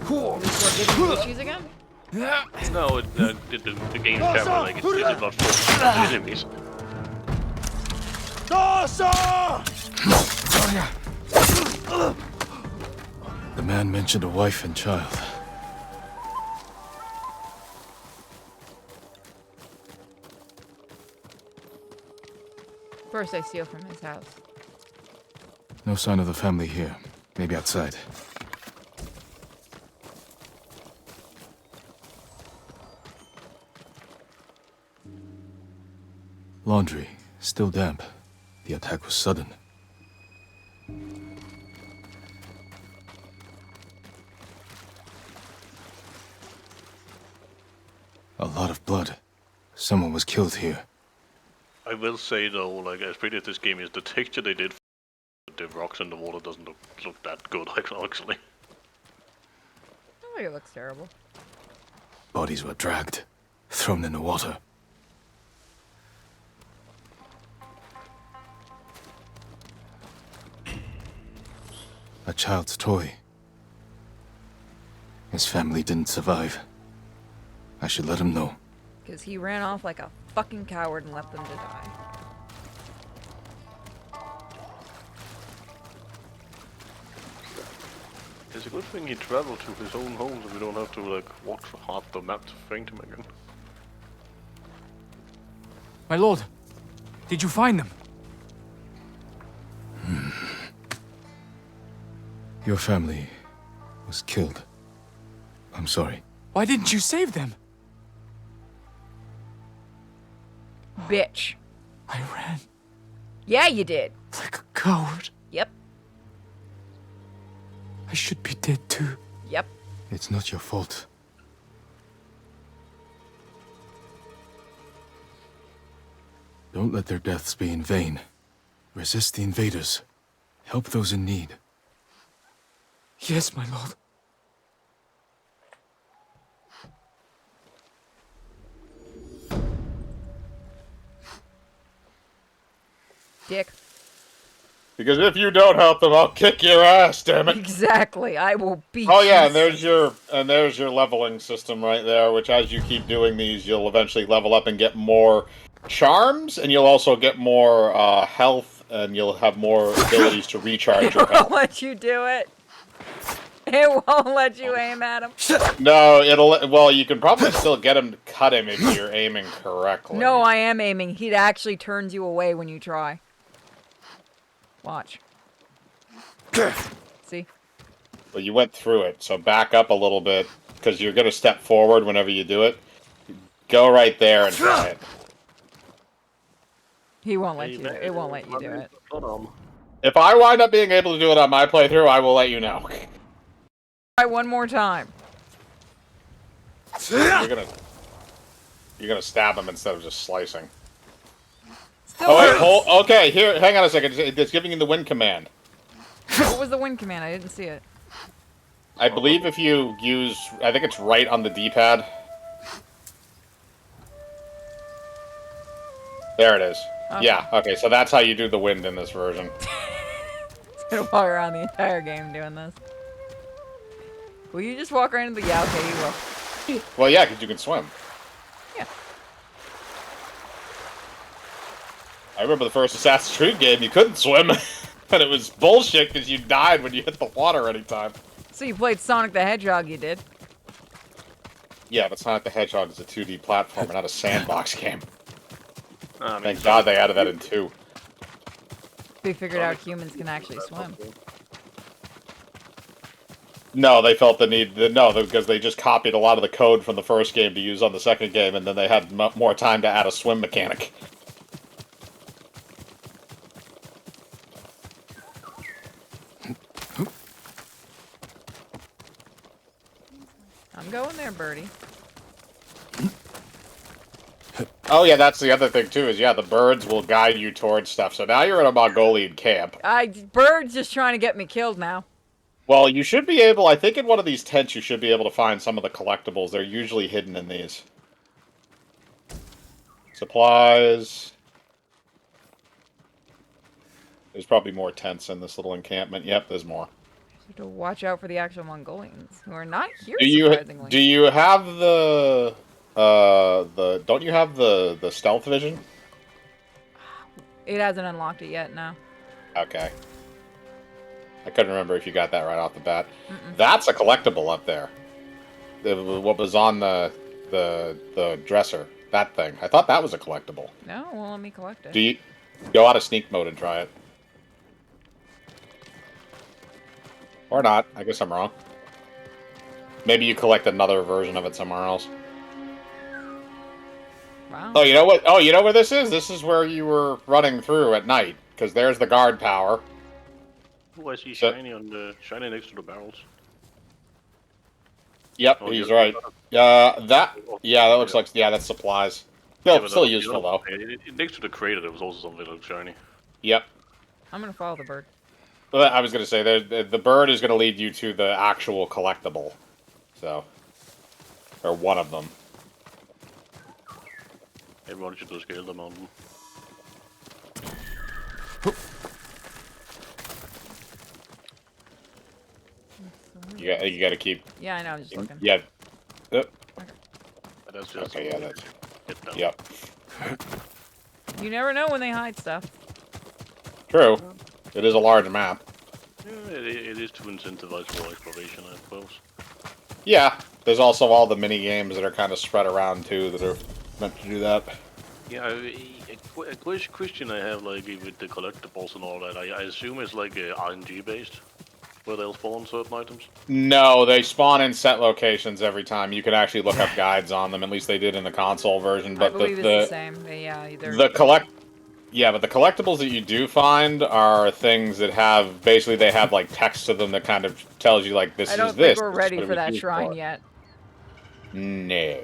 Cool. We're getting issues again? No, the game's camera, like, it's not focusing on the enemies. The man mentioned a wife and child. First I steal from his house. No sign of the family here. Maybe outside. Laundry. Still damp. The attack was sudden. lot of blood. Someone was killed here. I will say though, like as pretty as this game is, the texture they did for the rocks in the water doesn't look that good, actually. I don't think it looks terrible. Bodies were dragged, thrown in the water. A child's toy. His family didn't survive. I should let him know. Because he ran off like a fucking coward and left them to die. It's a good thing he traveled to his own home so we don't have to like walk half the map to find him again. My lord, did you find them? Your family was killed. I'm sorry. Why didn't you save them? Bitch. I ran Yeah, you did. like a coward. Yep. I should be dead too. Yep. It's not your fault. Don't let their deaths be in vain. Resist the invaders. Help those in need. Yes, my lord. Dick. Because if you don't help them, I'll kick your ass, damn it. Exactly. I will beat Oh yeah, you. and there's your leveling system right there, which as you keep doing these, you'll eventually level up and get more charms, and you'll also get more health, and you'll have more abilities to recharge your It health. won't let you do it. It won't let you aim at him. No, well, you can probably still get him to cut him if you're aiming correctly. No, I am aiming. He actually turns you away when you try. Watch. See? Well, you went through it, so back up a little bit, because you're going to step forward whenever you do it. Go right there and try it. He won't let you. It won't let you do it. If I wind up being able to do it on my playthrough, I will let you know. Try one more time. You're gonna stab him instead of just slicing. Still Oh wait, hurts. okay, here, hang on a second. It's giving you the win command. What was the win command? I didn't see it. I believe if you use, I think it's right on the D-pad. There it is. Okay. Yeah, okay, so that's how you do the wind in this version. It's gonna walk around the entire game doing this. Will you just walk around into the... Yeah, okay, you will. Well, yeah, because you can swim. Yeah. I remember the first Assassin's Creed game, you couldn't swim. And it was bullshit because you died when you hit the water anytime. So you played Sonic the Hedgehog, you did? Yeah, but Sonic the Hedgehog is a 2D platformer, not a sandbox game. I mean, Thank God they added that in 2. They figured out humans can actually swim. No, they felt the need. No, because they just copied a lot of the code from the first game to use on the second game, and then they had more time to add a swim mechanic. I'm going there, birdie. Oh yeah, that's the other thing too, is yeah, the birds will guide you towards stuff. So now you're in a Mongolian camp. Bird's just trying to get me killed now. Well, you should be able, I think in one of these tents you should be able to find some of the collectibles. They're usually hidden in these. Supplies. There's probably more tents in this little encampment. Yep, there's more. You have to watch out for the actual Mongolians, who are not here, Do you have the don't you have the stealth vision? It hasn't unlocked it yet, no. Okay. I couldn't remember if you got that right off the bat. That's a collectible up there. What was on the dresser. That thing. I thought that was a collectible. No, well, let me collect it. Do you go out of sneak mode and try it? Or not. I guess I'm wrong. Maybe you collect another version of it somewhere else. Wow. Oh, you know what? Oh, you know where this is? This is where you were running through at night. Because there's the guard tower. Oh, I see shiny next to the barrels. Yep, Oh, he's yeah. right. That looks like that's supplies. Still useful though. Next to the crater, there was also something that looked shiny. Yep. I'm gonna follow the bird. Well, I was gonna say the bird is gonna lead you to the actual collectible, so or one of them. Everyone should just scale the mountain. You gotta keep. Yeah, I know. I'm just looking. Yeah. That's just Okay. Yeah. That's. Get down. Yep. You never know when they hide stuff. True. It is a large map. Yeah, it is to incentivize more exploration, I suppose. Yeah. There's also all the mini games that are kind of spread around too that are meant to do that. Yeah, a question I have, like, with the collectibles and all that, I assume it's like RNG based, where they'll spawn certain items? No, they spawn in set locations every time. You can actually look up guides on them. At least they did in the console version. But I believe it's the same. But the collectibles that you do find are things that have they have like text to them that kind of tells you like this is this. I don't think we're ready for that shrine yet. No,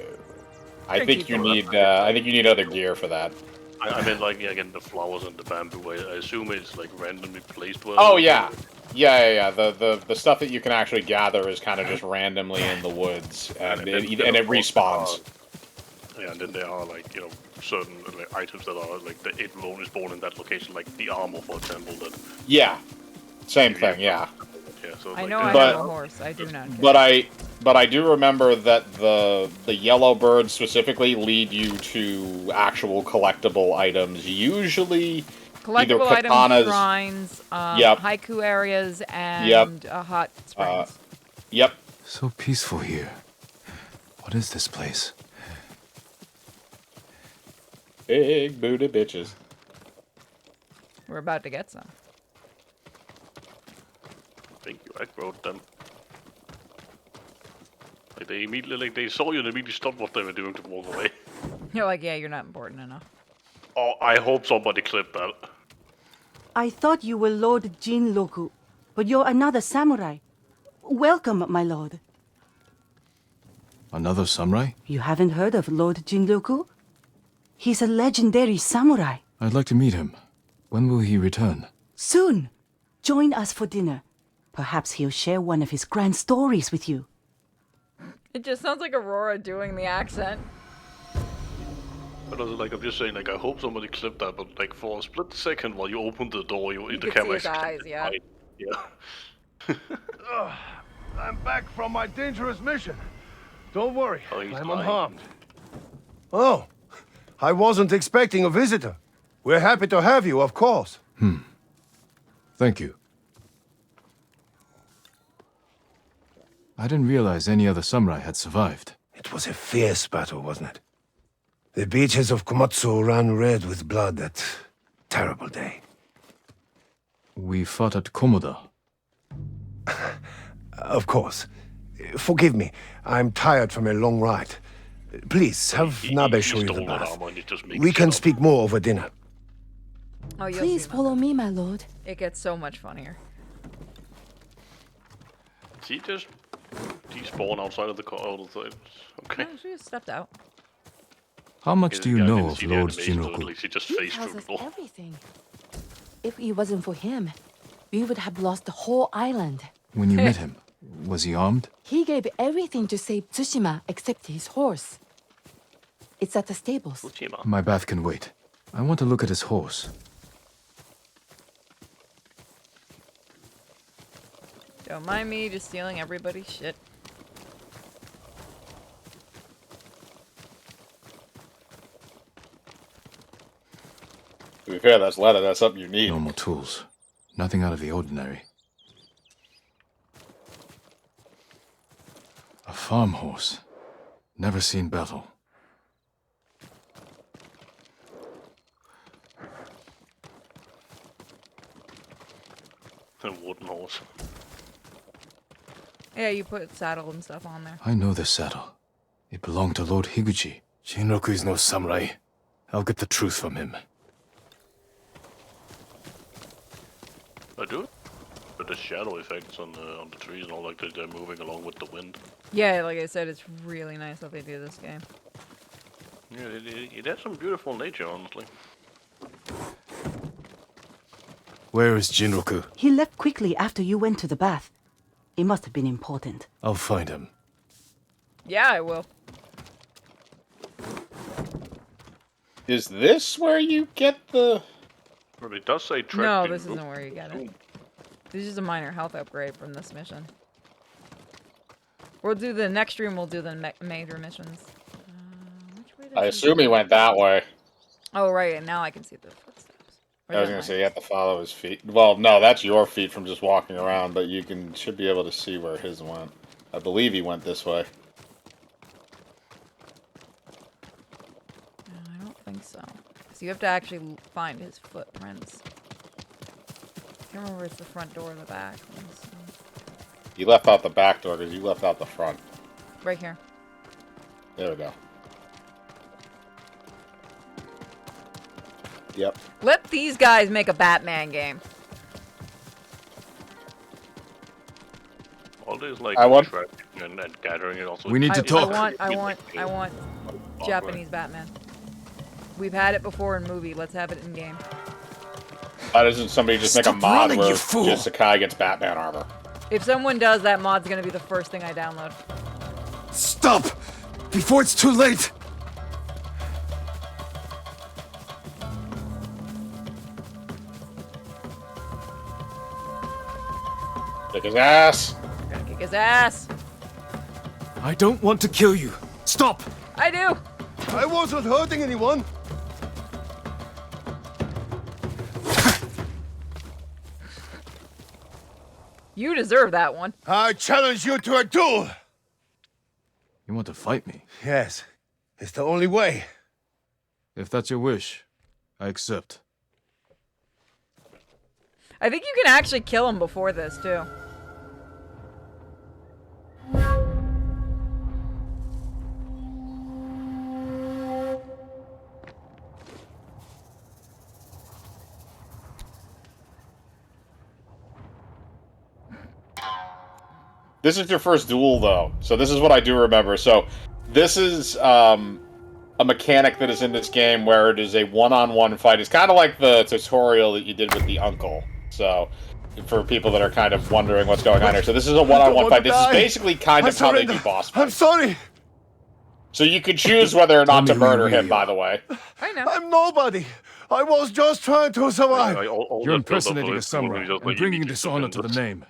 I think you need other gear for that. I mean, like, again, the flowers and the bamboo. I assume it's like randomly placed. Where Oh yeah. The stuff that you can actually gather is kind of just randomly in the woods, and it respawns. Yeah, and then there are, like, you know, certain items that are like it will only spawn in that location, like the armor, for example. That. Yeah. Same thing. Yeah. Yeah. So I know I have a horse. I do not. But I do remember that the yellow birds specifically lead you to actual collectible items, usually either Collectible items, katanas, shrines, yep. haiku areas, and hot springs. Yep. So peaceful here. What is this place? Big booty bitches. We're about to get some. Thank you. I wrote them. Like, they immediately, like, they saw you and immediately stopped what they were doing to walk away. You're like, yeah, you're not important enough. Oh, I hope somebody clipped that. I thought you were Lord Jinroku, but you're another samurai. Welcome, my lord. Another samurai? You haven't heard of Lord Jinroku? He's a legendary samurai. I'd like to meet him. When will he return? Soon. Join us for dinner. Perhaps he'll share one of his grand stories with you. It just sounds like Aurora doing the accent. But also, like, I'm just saying, like, I hope somebody clipped that, but, like, for a split second while you opened the door, the could camera see his eyes, yeah. Yeah. I'm back from my dangerous mission. Don't worry, Oh, he's I'm lying. unharmed. Oh, I wasn't expecting a visitor. We're happy to have you, of course. Thank you. I didn't realize any other samurai had survived. It was a fierce battle, wasn't it? The beaches of Komatsu ran red with blood that terrible day. We fought at Komoda. Of course. Forgive me, I'm tired from a long ride. Please, have Nabe show you the stole that bath. armor and he just makes We can it up. speak more over dinner. Oh, you'll Please see, follow me, my lord. It gets so much funnier. He just despawn outside of the car all the time. Okay. No, she just stepped out. How much do you Yeah, I know didn't of see the Lord animation, so at Jinroku? least he just He faced tells through us the door. everything. If it wasn't for him, we would have lost the whole island. When you met him, was he armed? He gave everything to save Tsushima except his horse. It's at the stables. My bath can wait. I want to look at his horse. Don't mind me just stealing everybody's shit. To be fair, that's leather. That's something you need. Normal tools. Nothing out of the ordinary. A farm horse. Never seen battle. A wooden horse. Yeah, you put saddle and stuff on there. I know this saddle. It belonged to Lord Higuchi. Jinroku is no samurai. I'll get the truth from him. I do it? But the shadow effects on the trees and all, like they're moving along with the wind. Yeah, like I said, it's really nice how they do this game. Yeah, it has some beautiful nature, honestly. Where is Jinroku? He left quickly after you went to the bath. It must have been important. I'll find him. Yeah, I will. Is this where you get the... But it does say track. No, this isn't where you get it. This is a minor health upgrade from this mission. We'll do the next stream, we'll do the major missions. Which way does I assume he went that way. Oh, right, and now I can see the footsteps. I was going to say, you have to follow his feet. Well, no, that's your feet from just walking around, but you should be able to see where his went. I believe he went this way. No, I don't think so. So you have to actually find his footprints. I can't remember if it's the front door or the back. You left out the back door because you left out the front. Right here. There we go. Yep. Let these guys make a Batman game. All this like I want... tracking and gathering it also. We need to talk. I want Japanese Batman. We've had it before in movie. Let's have it in game. Why doesn't somebody just make a mod where just Sakai gets Batman armor? If someone does, that mod's gonna be the first thing I download. Stop! Before it's too late! Kick his ass! Gonna kick his ass! I don't want to kill you. Stop! I do! I wasn't hurting anyone! You deserve that one. I challenge you to a duel! You want to fight me? Yes. It's the only way. If that's your wish, I accept. I think you can actually kill him before this, too. This is your first duel, though. So this is what I do remember. So this is a mechanic that is in this game where it is a one-on-one fight. It's kind of like the tutorial that you did with the uncle. So for people that are kind of wondering what's going on here. So this is a one-on-one fight. This is basically kind of how they do boss fights. I'm sorry! So you can choose whether or not to murder him, by the way. I know. I'm nobody! I was just trying to survive! You're impersonating a samurai and bringing dishonor to the name.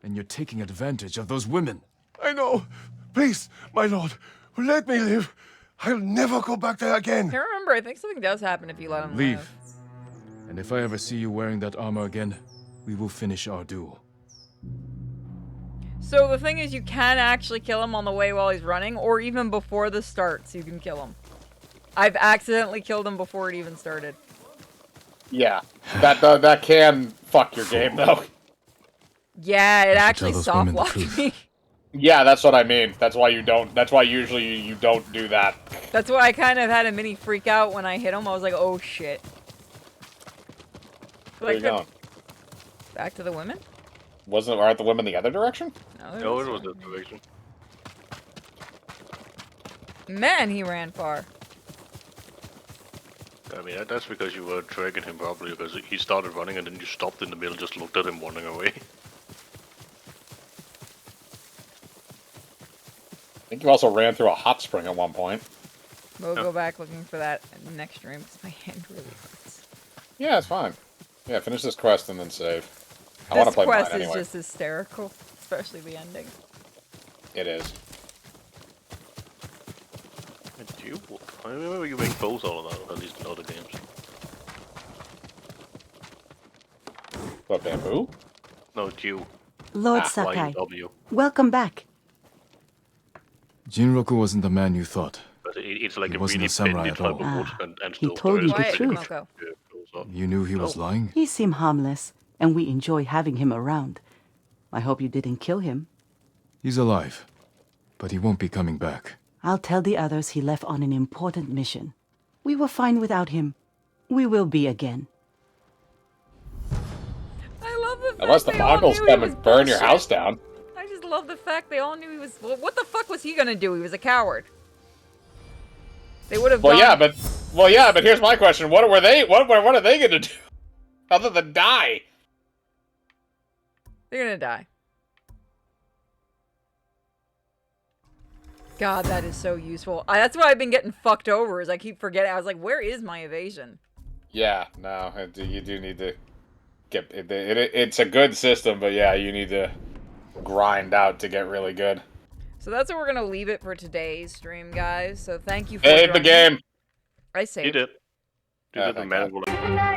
And you're taking advantage of those women. I know. Please, my lord, let me live. I'll never go back there again. I can't remember. I think something does happen if you let him Leave. live. And if I ever see you wearing that armor again, we will finish our duel. So the thing is, you can actually kill him on the way while he's running, or even before this starts, you can kill him. I've accidentally killed him before it even started. Yeah, that can fuck your game, though. Yeah, it actually soft locked me. Yeah, that's what I mean. That's why you don't. That's why usually you don't do that. That's why I kind of had a mini freak out when I hit him. I was like, oh shit. Where are you going? Back to the women? Aren't the women the other direction? No, it was the direction. Man, he ran far. I mean, that's because you were tracking him properly, because he started running and then you stopped in the middle, just looked at him running away. I think you also ran through a hot spring at one point. We'll go back looking for that next stream because my hand really hurts. Yeah, it's fine. Yeah, finish this quest and then save. I want to play mine This quest anyway. is just hysterical, especially the ending. It is. I remember you make bows out of that, at least in other games. What, bamboo? No, dew. Lord Sakai, YW. welcome back. Jinroku wasn't the man you thought. But it's like He a wasn't really a samurai bendy at type all. of wood, and He still told you the Quiet, truth. Moko. You knew he was lying? He seemed harmless, and we enjoy having him around. I hope you didn't kill him. He's alive, but he won't be coming back. I'll tell the others he left on an important mission. We were fine without him. We will be again. I love the Unless the they all Mongols knew come he was and burn your bullshit. house down. I just love the fact they all knew he was. Well, what the fuck was he gonna do? He was a coward. They would have. Well, yeah, but here's my question: What are they gonna do other than die? They're gonna die. God, that is so useful. That's why I've been getting fucked over. Is I keep forgetting. I was like, where is my evasion? Yeah, no, you do need to get it. It's a good system, but yeah, you need to grind out to get really good. So that's where we're gonna leave it for today's stream, guys. So thank you for Save the joining. game. I saved. He did. He did the thank man. God.